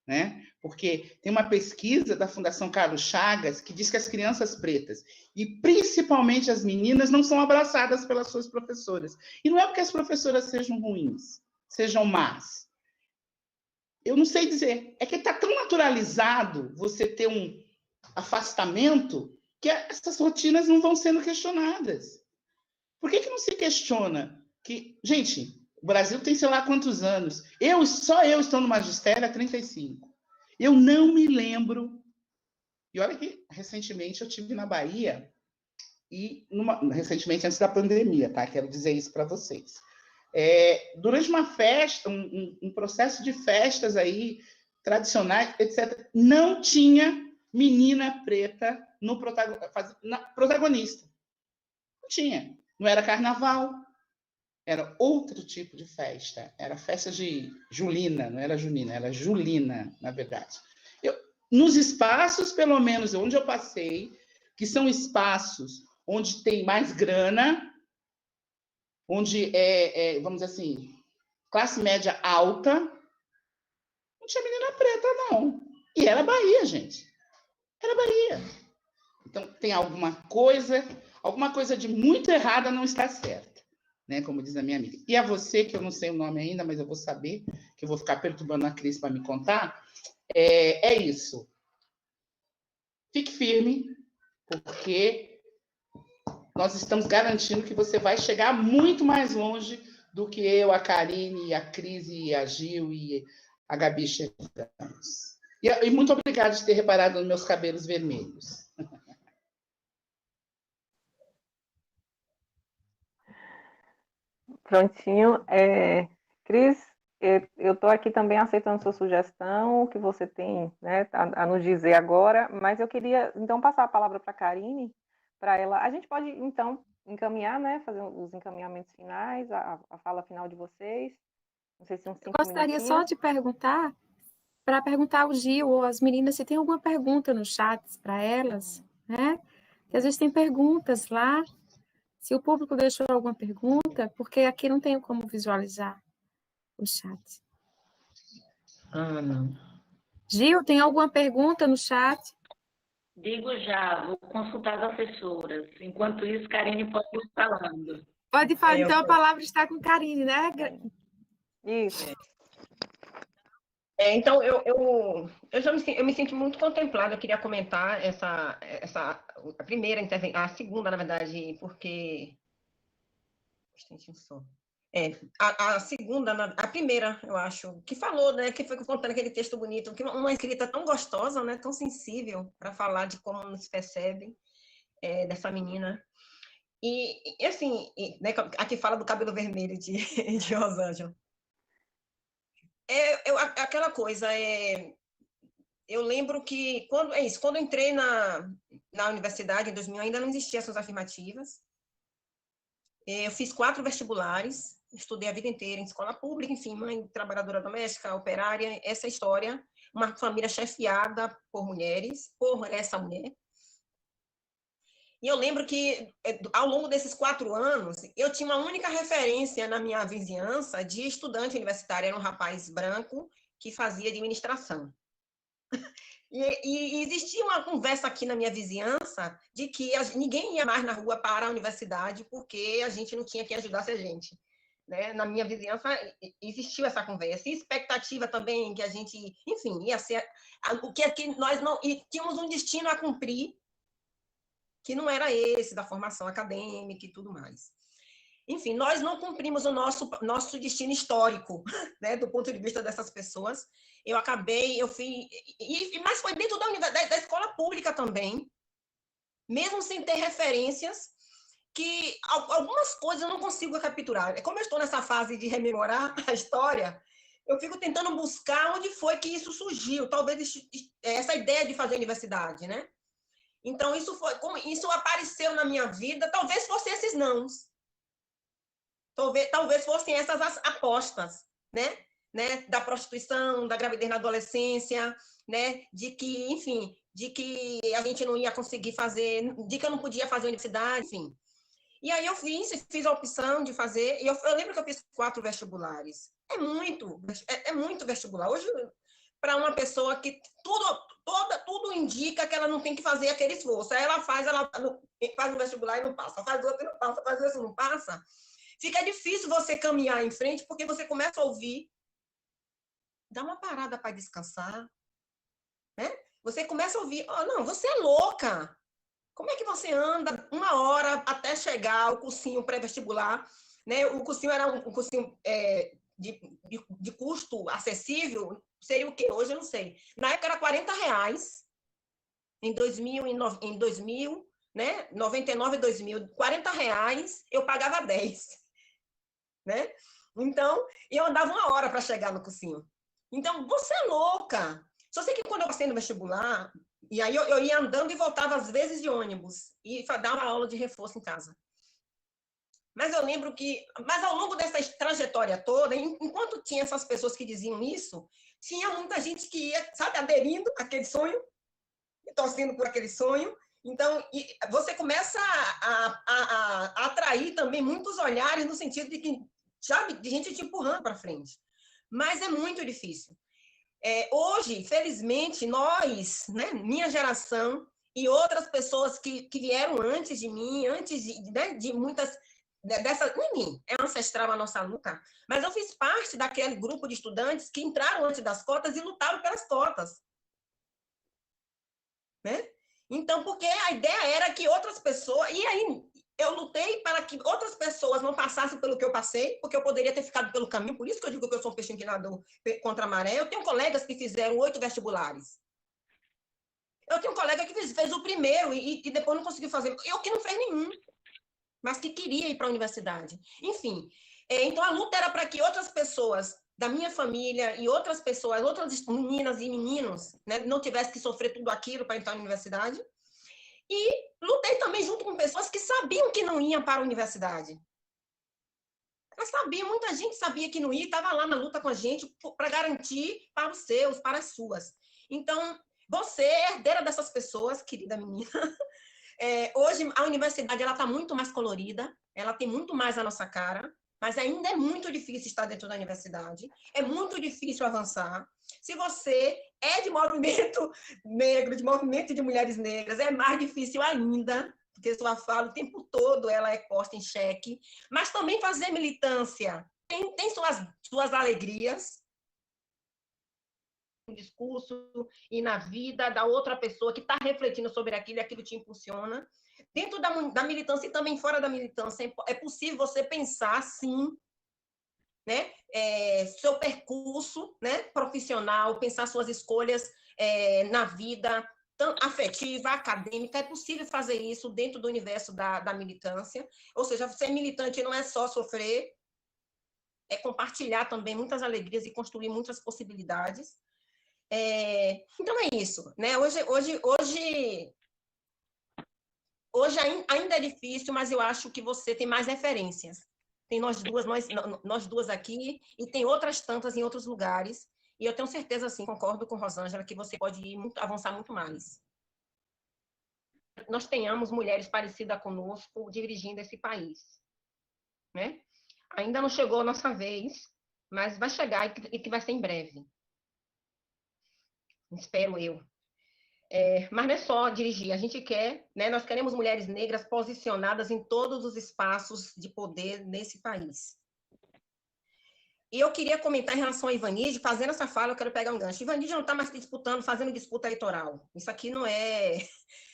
né? Porque tem uma pesquisa da Fundação Carlos Chagas que diz que as crianças pretas, e principalmente as meninas, não são abraçadas pelas suas professoras. E não é porque as professoras sejam ruins, sejam más. Eu não sei dizer. É que está tão naturalizado você ter um afastamento que essas rotinas não vão sendo questionadas. Por que não se questiona? Gente, o Brasil tem sei lá quantos anos. Só eu estou no magistério há 35. Eu não me lembro. E olha que recentemente eu estive na Bahia, recentemente antes da pandemia, tá? Quero dizer isso para vocês. durante uma festa, um processo de festas aí, tradicionais, etc., não tinha menina preta na protagonista. Não tinha. Não era carnaval, era outro tipo de festa. Era festa de julina, não era junina, era julina, na verdade. Nos espaços, pelo menos onde eu passei, que são espaços onde tem mais grana, onde vamos dizer assim, classe média alta, não tinha menina preta, não. E era Bahia, gente. Era Bahia. Então, tem alguma coisa de muito errada não está certa, né? Como diz a minha amiga. E a você, que eu não sei o nome ainda, mas eu vou saber, que eu vou ficar perturbando a Cris para me contar, é isso. Fique firme, porque nós estamos garantindo que você vai chegar muito mais longe do que eu, a Karine, a Cris, a Gil e a Gabi chegamos. E muito obrigada de ter reparado nos meus cabelos vermelhos. Prontinho. Cris, eu estou aqui também aceitando sua sugestão, o que você tem, né, a nos dizer agora, mas eu queria, então, passar a palavra para a Karine, para ela. A gente pode, então, encaminhar, né, fazer os encaminhamentos finais, a fala final de vocês. Não sei se uns 5 minutinhos. Eu gostaria só de perguntar, para perguntar ao Gil ou às meninas se tem alguma pergunta no chat para elas, né? Porque às vezes tem perguntas lá. Se o público deixou alguma pergunta, porque aqui não tenho como visualizar o chat. Não. Gil, tem alguma pergunta no chat? Digo já, vou consultar as assessoras. Enquanto isso, Karine pode ir falando. Pode falar, então a palavra está com Karine, né? Isso. Então, eu me sinto muito contemplada. Eu queria comentar a primeira intervenção, a segunda, na verdade, porque... A segunda, a primeira, eu acho, que falou, né, que foi contando aquele texto bonito, que uma escrita tão gostosa, né, tão sensível, para falar de como nos percebe, dessa menina. E assim, né, aqui fala do cabelo vermelho de Rosângela. Aquela coisa, eu lembro que, quando eu entrei na universidade, em 2000, ainda não existiam essas afirmativas. Eu fiz 4 vestibulares, estudei a vida inteira em escola pública, enfim, mãe trabalhadora doméstica, operária, essa história, uma família chefiada por mulheres, por essa mulher. E eu lembro que, ao longo desses 4 anos, eu tinha uma única referência na minha vizinhança de estudante universitário, era um rapaz branco que fazia administração. E existia uma conversa aqui na minha vizinhança de que ninguém ia mais na rua para a universidade porque a gente não tinha quem ajudasse a gente. Né? Na minha vizinhança existiu essa conversa. E expectativa também que a gente, enfim, ia ser... O que é que nós não... E tínhamos um destino a cumprir que não era esse, da formação acadêmica e tudo mais. Enfim, nós não cumprimos o nosso destino histórico, né, do ponto de vista dessas pessoas. Mas foi dentro da escola pública também, mesmo sem ter referências, que algumas coisas eu não consigo capturar. Como eu estou nessa fase de rememorar a história, eu fico tentando buscar onde foi que isso surgiu, talvez essa ideia de fazer universidade, né? Então, como isso apareceu na minha vida, talvez fossem esses nãos. Talvez fossem essas as apostas, né? Da prostituição, da gravidez na adolescência, né? De que, enfim, de que a gente não ia conseguir fazer, de que eu não podia fazer universidade, enfim. E aí eu fiz a opção de fazer, e eu lembro que eu fiz 4 vestibulares. É muito vestibular. Hoje, para uma pessoa que tudo indica que ela não tem que fazer aquele esforço. Aí ela faz um vestibular e não passa, faz outro e não passa, faz outro e não passa. Fica difícil você caminhar em frente, porque você começa a ouvir, dá uma parada para descansar, né? Você começa a ouvir, não, você é louca. Como é que você anda 1 hora até chegar ao cursinho pré-vestibular, né? O cursinho era um cursinho de custo acessível, seria o quê? Hoje eu não sei. Na época era R$40, em 2000, né? 99 e 2000, R$40, eu pagava 10. Né? Então, eu andava 1 hora para chegar no cursinho. Então, você é louca. Só sei que quando eu passei no vestibular, e aí eu ia andando e voltava às vezes de ônibus, e dava aula de reforço em casa. Mas eu lembro que, mas ao longo dessa trajetória toda, enquanto tinha essas pessoas que diziam isso, tinha muita gente que ia, sabe, aderindo àquele sonho, e torcendo por aquele sonho. Então, você começa a atrair também muitos olhares no sentido de que, sabe, de gente te empurrando para frente. Mas é muito difícil. Hoje, felizmente, nós, né, minha geração e outras pessoas que vieram antes de mim, antes de muitas dessa, ninguém é ancestral a nossa luta, mas eu fiz parte daquele grupo de estudantes que entraram antes das cotas e lutaram pelas cotas, né? Então, porque a ideia era que outras pessoas, e aí eu lutei para que outras pessoas não passassem pelo que eu passei, porque eu poderia ter ficado pelo caminho, por isso que eu digo que eu sou um peixe empinador contra a maré. Eu tenho colegas que fizeram 8 vestibulares. Eu tenho um colega que fez o primeiro e depois não conseguiu fazer. Eu que não fez nenhum, mas que queria ir para a universidade. Enfim, então a luta era para que outras pessoas da minha família e outras pessoas, outras meninas e meninos, né, não tivessem que sofrer tudo aquilo para entrar na universidade. E lutei também junto com pessoas que sabiam que não iam para a universidade. Elas sabiam, muita gente sabia que não ia, estava lá na luta com a gente para garantir para os seus, para as suas. Então, você é herdeira dessas pessoas, querida menina. Hoje, a universidade está muito mais colorida, ela tem muito mais a nossa cara, mas ainda é muito difícil estar dentro da universidade, é muito difícil avançar. Se você é de movimento negro, de movimento de mulheres negras, é mais difícil ainda, porque sua fala o tempo todo ela é posta em xeque, mas também fazer militância tem suas alegrias, no discurso e na vida da outra pessoa que está refletindo sobre aquilo e aquilo te impulsiona. Dentro da militância e também fora da militância, é possível você pensar, sim, né, seu percurso, né, profissional, pensar suas escolhas na vida afetiva, acadêmica. É possível fazer isso dentro do universo da militância. Ou seja, ser militante não é só sofrer, é compartilhar também muitas alegrias e construir muitas possibilidades. Então é isso, né? Hoje ainda é difícil, mas eu acho que você tem mais referências. Tem nós duas aqui e tem outras tantas em outros lugares. E eu tenho certeza, assim, concordo com Rosângela, que você pode avançar muito mais. Nós tenhamos mulheres parecidas conosco dirigindo esse país, né? Ainda não chegou a nossa vez, mas vai chegar e que vai ser em breve. Espero eu. Mas não é só dirigir, a gente quer, né, nós queremos mulheres negras posicionadas em todos os espaços de poder nesse país. E eu queria comentar em relação a Ivanide, fazendo essa fala, eu quero pegar um gancho. Ivanide não está mais disputando, fazendo disputa eleitoral. Isso aqui não é...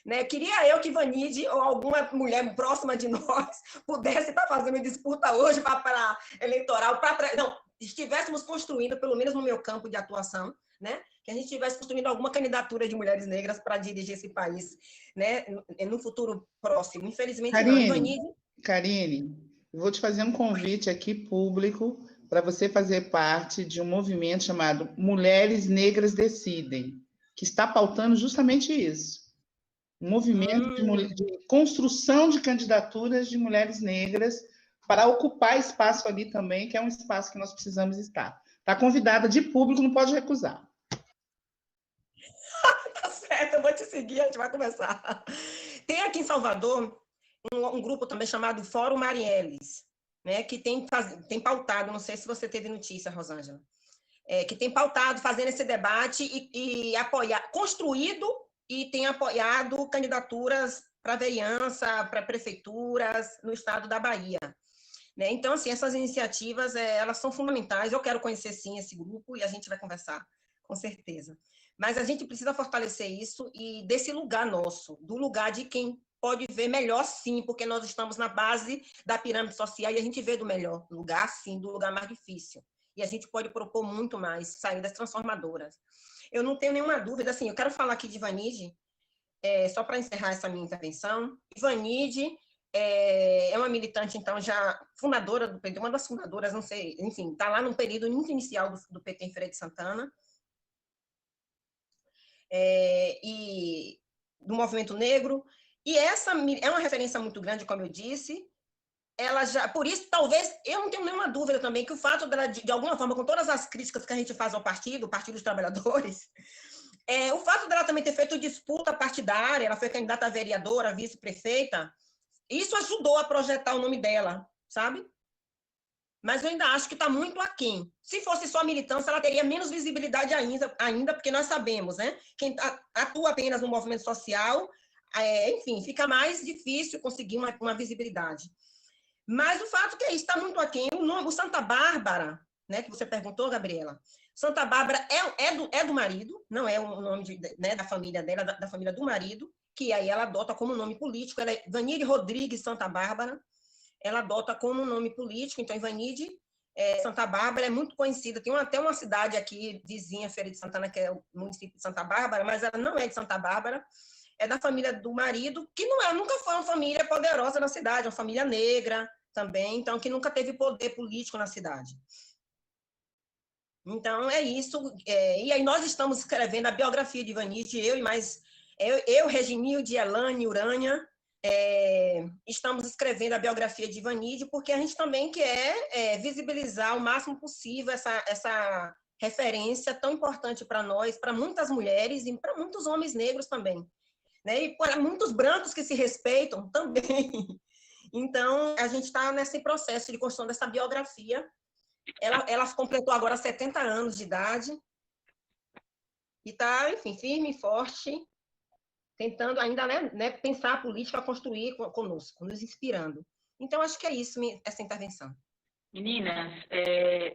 Né? Queria eu que Ivanide ou alguma mulher próxima de nós pudesse estar fazendo disputa hoje para eleitoral, não, estivéssemos construindo, pelo menos no meu campo de atuação, né? Que a gente estivesse construindo alguma candidatura de mulheres negras para dirigir esse país, né? No futuro próximo. Infelizmente, Karine, não. Ivanide... Karine, eu vou te fazer um convite aqui público para você fazer parte de um movimento chamado Mulheres Negras Decidem, que está pautando justamente isso. Um movimento de construção de candidaturas de mulheres negras para ocupar espaço ali também, que é um espaço que nós precisamos estar. Está convidada de público, não pode recusar. Tá certo, eu vou te seguir, a gente vai começar. Tem aqui em Salvador um grupo também chamado Fórum Marielles, né, que tem pautado, não sei se você teve notícia, Rosângela, que tem pautado, fazendo esse debate e apoiar, construído e tem apoiado candidaturas para vereança, para prefeituras no estado da Bahia. Né? Então, assim, essas iniciativas, elas são fundamentais. Eu quero conhecer, sim, esse grupo e a gente vai conversar, com certeza. Mas a gente precisa fortalecer isso e desse lugar nosso, do lugar de quem pode ver melhor, sim, porque nós estamos na base da pirâmide social e a gente vê do melhor lugar, sim, do lugar mais difícil. E a gente pode propor muito mais saídas transformadoras. Eu não tenho nenhuma dúvida, assim, eu quero falar aqui de Ivanide, só para encerrar essa minha intervenção. Ivanide é uma militante, então, já fundadora do PT, uma das fundadoras, não sei, enfim, está lá no período muito inicial do PT em Feira de Santana, e do movimento negro, e essa é uma referência muito grande, como eu disse. Ela já, por isso, talvez, eu não tenho nenhuma dúvida também que o fato dela, de alguma forma, com todas as críticas que a gente faz ao partido, o Partido dos Trabalhadores, o fato dela também ter feito disputa partidária, ela foi candidata a vereadora, vice-prefeita, isso ajudou a projetar o nome dela, sabe? Mas eu ainda acho que está muito aquém. Se fosse só militância, ela teria menos visibilidade ainda, porque nós sabemos, né? Quem atua apenas no movimento social, enfim, fica mais difícil conseguir uma visibilidade. Mas o fato que está muito aquém, o Santa Bárbara, né, que você perguntou, Gabriela, Santa Bárbara é do marido, não é o nome né, da família dela, da família do marido, que aí ela adota como nome político, ela é Ivanide Rodrigues Santa Bárbara, ela adota como nome político, então Ivanide Santa Bárbara é muito conhecida, tem até uma cidade aqui, vizinha, Feira de Santana, que é o município de Santa Bárbara, mas ela não é de Santa Bárbara, é da família do marido, que nunca foi uma família poderosa na cidade, uma família negra também, então, que nunca teve poder político na cidade. Então, é isso. E aí nós estamos escrevendo a biografia de Ivanide, eu, Reginilde, Elane, Urânia, estamos escrevendo a biografia de Ivanide, porque a gente também quer visibilizar o máximo possível essa referência tão importante para nós, para muitas mulheres e para muitos homens negros também, né? E para muitos brancos que se respeitam também. Então, a gente está nesse processo de construção dessa biografia. Ela completou agora 70 anos de idade e está, enfim, firme e forte, tentando ainda né, pensar a política, construir conosco, nos inspirando. Então, acho que é isso, essa intervenção. Meninas,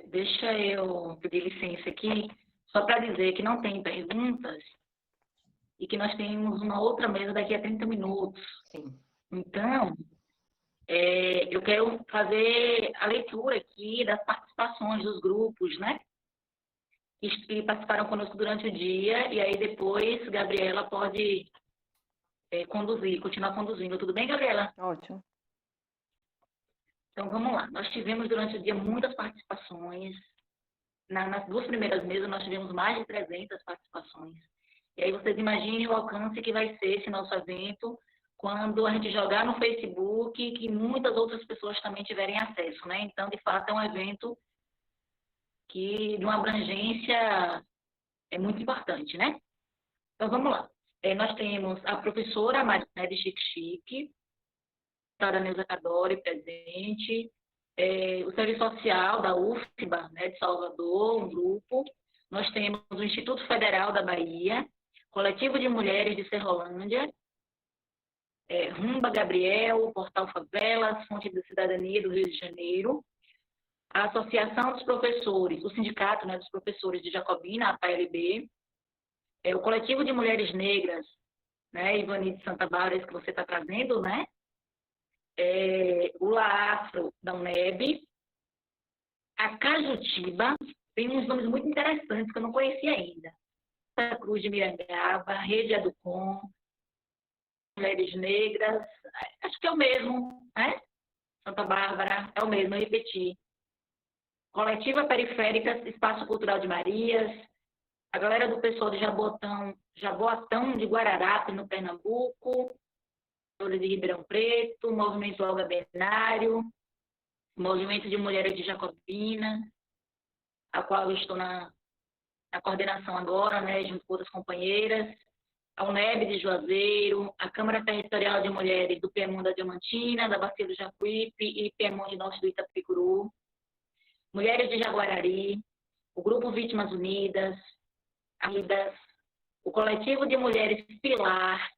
deixa eu pedir licença aqui, só para dizer que não tem perguntas e que nós temos uma outra mesa daqui a 30 minutos. Sim. Então, eu quero fazer a leitura aqui das participações dos grupos, né? Que participaram conosco durante o dia, e aí depois Gabriela pode continuar conduzindo. Tudo bem, Gabriela? Ótimo. Então, vamos lá. Nós tivemos durante o dia muitas participações. Nas duas primeiras mesas, nós tivemos mais de 300 participações. E aí vocês imaginem o alcance que vai ser esse nosso evento quando a gente jogar no Facebook, que muitas outras pessoas também tiverem acesso, né? Então, de fato, é um evento de uma abrangência muito importante, né? Então, vamos lá. Nós temos a professora Maria de Xique-Xique, a doutora Neuza Cadori presente, o Serviço Social da UFBA, né, de Salvador, um grupo. Nós temos o Instituto Federal da Bahia, Coletivo de Mulheres de Serrolândia, Rumba Gabriel, Portal Favelas, Fonte da Cidadania do Rio de Janeiro, a Associação dos Professores, o Sindicato, né, dos Professores de Jacobina, a PLB, o Coletivo de Mulheres Negras, né, Ivanide Santa Bárbara, esse que você está trazendo, né, o LAAFRO da UNEB, a Cajutiba, tem uns nomes muito interessantes que eu não conhecia ainda, Santa Cruz de Mirangaba, Rede Educom, Mulheres Negras, acho que é o mesmo, né? Santa Bárbara, é o mesmo, eu repeti. Coletiva Periféricas, Espaço Cultural de Marias, a galera do pessoal de Jaboatão de Guararapes, no Pernambuco, de Ribeirão Preto, Movimento Olga Benário, Movimento de Mulheres de Jacobina, a qual eu estou na coordenação agora, né, junto com outras companheiras, a UNEB de Juazeiro, a Câmara Territorial de Mulheres do Piemonte da Diamantina, da Bacia do Jacuípe e Piemonte Norte do Itapicuru, Mulheres de Jaguarari, o Grupo Vítimas Unidas, o Coletivo de Mulheres Pilar,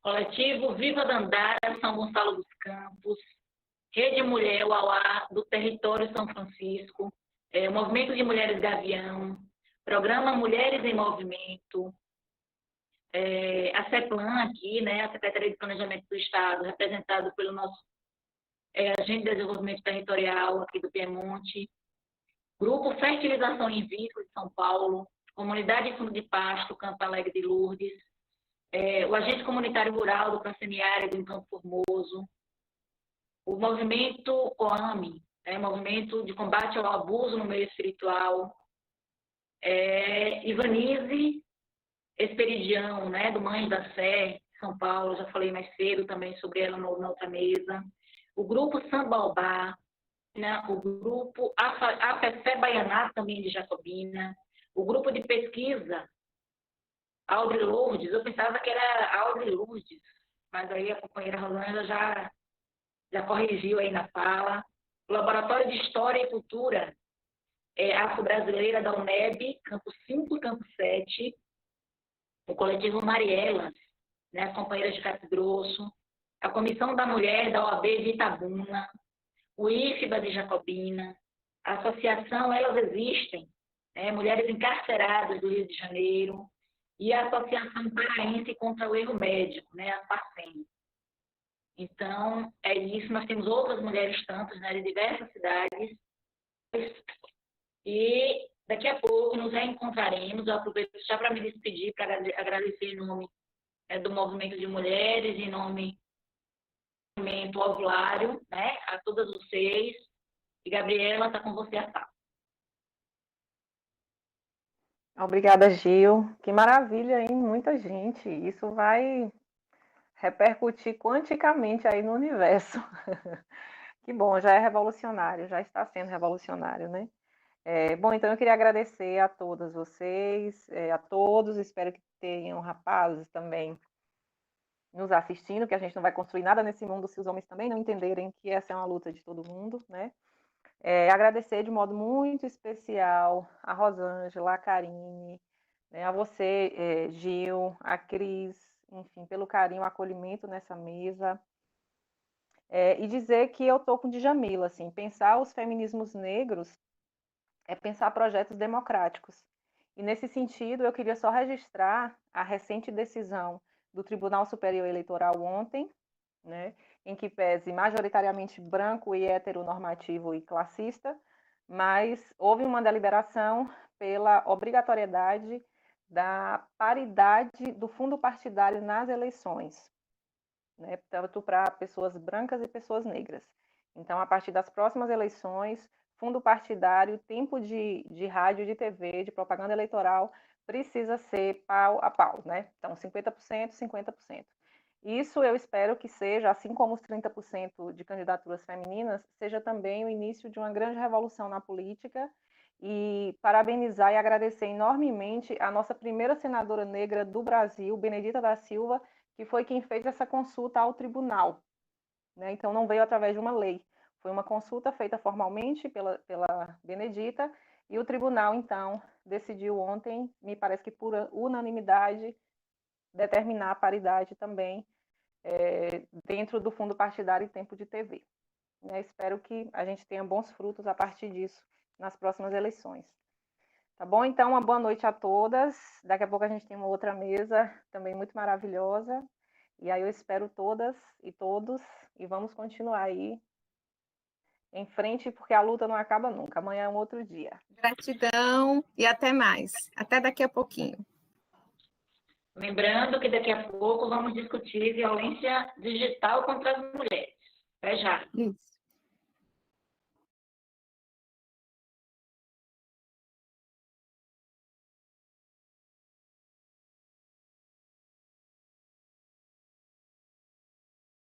Coletivo Viva Dandara, São Gonçalo dos Campos, Rede Mulher Uauá, do Território São Francisco, o Movimento de Mulheres Gavião, Programa Mulheres em Movimento, a CEPLAN aqui, né, a Secretaria de Planejamento do Estado, representado pelo nosso Agente de Desenvolvimento Territorial aqui do Piemonte, Grupo Fertilização in Vitro de São Paulo, Comunidade Fundo de Pasto, Campo Alegre de Lourdes, o agente comunitário rural do Plan Semiárido em Campo Formoso, o movimento COAME, movimento de combate ao abuso no meio espiritual, Ivanise Esperidião, do Mães da Sé, São Paulo, já falei mais cedo também sobre ela na outra mesa, o grupo Sambaobá, o grupo AFEFé Baianá, também de Jacobina, o grupo de pesquisa Audre Lourdes, eu pensava que era Audre Lourdes, mas aí a companheira Rosângela já corrigiu aí na fala, o Laboratório de História e Cultura Afro-Brasileira da UNEB, Campo 5 e Campo 7, o coletivo Marielas, as companheiras de Capo Grosso, a Comissão da Mulher da OAB de Itabuna, o IFBA de Jacobina, a Associação Elas Existem, Mulheres Encarceradas do Rio de Janeiro, e a Associação Paraense contra o Erro Médico, a PACEM. Então, é isso, nós temos outras mulheres tantas, de diversas cidades, e daqui a pouco nos reencontraremos. Eu aproveito já para me despedir, para agradecer em nome do Movimento de Mulheres, em nome do Movimento Alvulário, a todas vocês. E, Gabriela, está com você a fala. Obrigada, Gil. Que maravilha, hein? Muita gente. Isso vai repercutir quanticamente aí no universo. Que bom, já é revolucionário, já está sendo revolucionário, né? Bom, então eu queria agradecer a todas vocês, a todos, espero que tenham rapazes também nos assistindo, que a gente não vai construir nada nesse mundo se os homens também não entenderem que essa é uma luta de todo mundo, né? Agradecer de modo muito especial a Rosângela, a Karine, a você, Gil, a Cris, enfim, pelo carinho, acolhimento nessa mesa. E dizer que eu estou com Djamila, assim, pensar os feminismos negros é pensar projetos democráticos. E, nesse sentido, eu queria só registrar a recente decisão do Tribunal Superior Eleitoral ontem, em que pese majoritariamente branco e heteronormativo e classista, mas houve uma deliberação pela obrigatoriedade da paridade do fundo partidário nas eleições, tanto para pessoas brancas e pessoas negras. Então, a partir das próximas eleições, fundo partidário, tempo de rádio, de TV, de propaganda eleitoral, precisa ser pau a pau, Então, 50%, 50%. Isso eu espero que seja, assim como os 30% de candidaturas femininas, seja também o início de uma grande revolução na política, e parabenizar e agradecer enormemente a nossa primeira senadora negra do Brasil, Benedita da Silva, que foi quem fez essa consulta ao tribunal. Então, não veio através de uma lei. Foi uma consulta feita formalmente pela Benedita, e o tribunal, então, decidiu ontem, me parece que por unanimidade, determinar a paridade também dentro do fundo partidário e tempo de TV. Espero que a gente tenha bons frutos a partir disso nas próximas eleições. Tá bom? Então, uma boa noite a todas. Daqui a pouco a gente tem uma outra mesa também muito maravilhosa. E aí eu espero todas e todos, e vamos continuar aí em frente, porque a luta não acaba nunca. Amanhã é um outro dia. Gratidão e até mais. Até daqui a pouquinho. Lembrando que daqui a pouco vamos discutir violência digital contra as mulheres. Até já. Isso.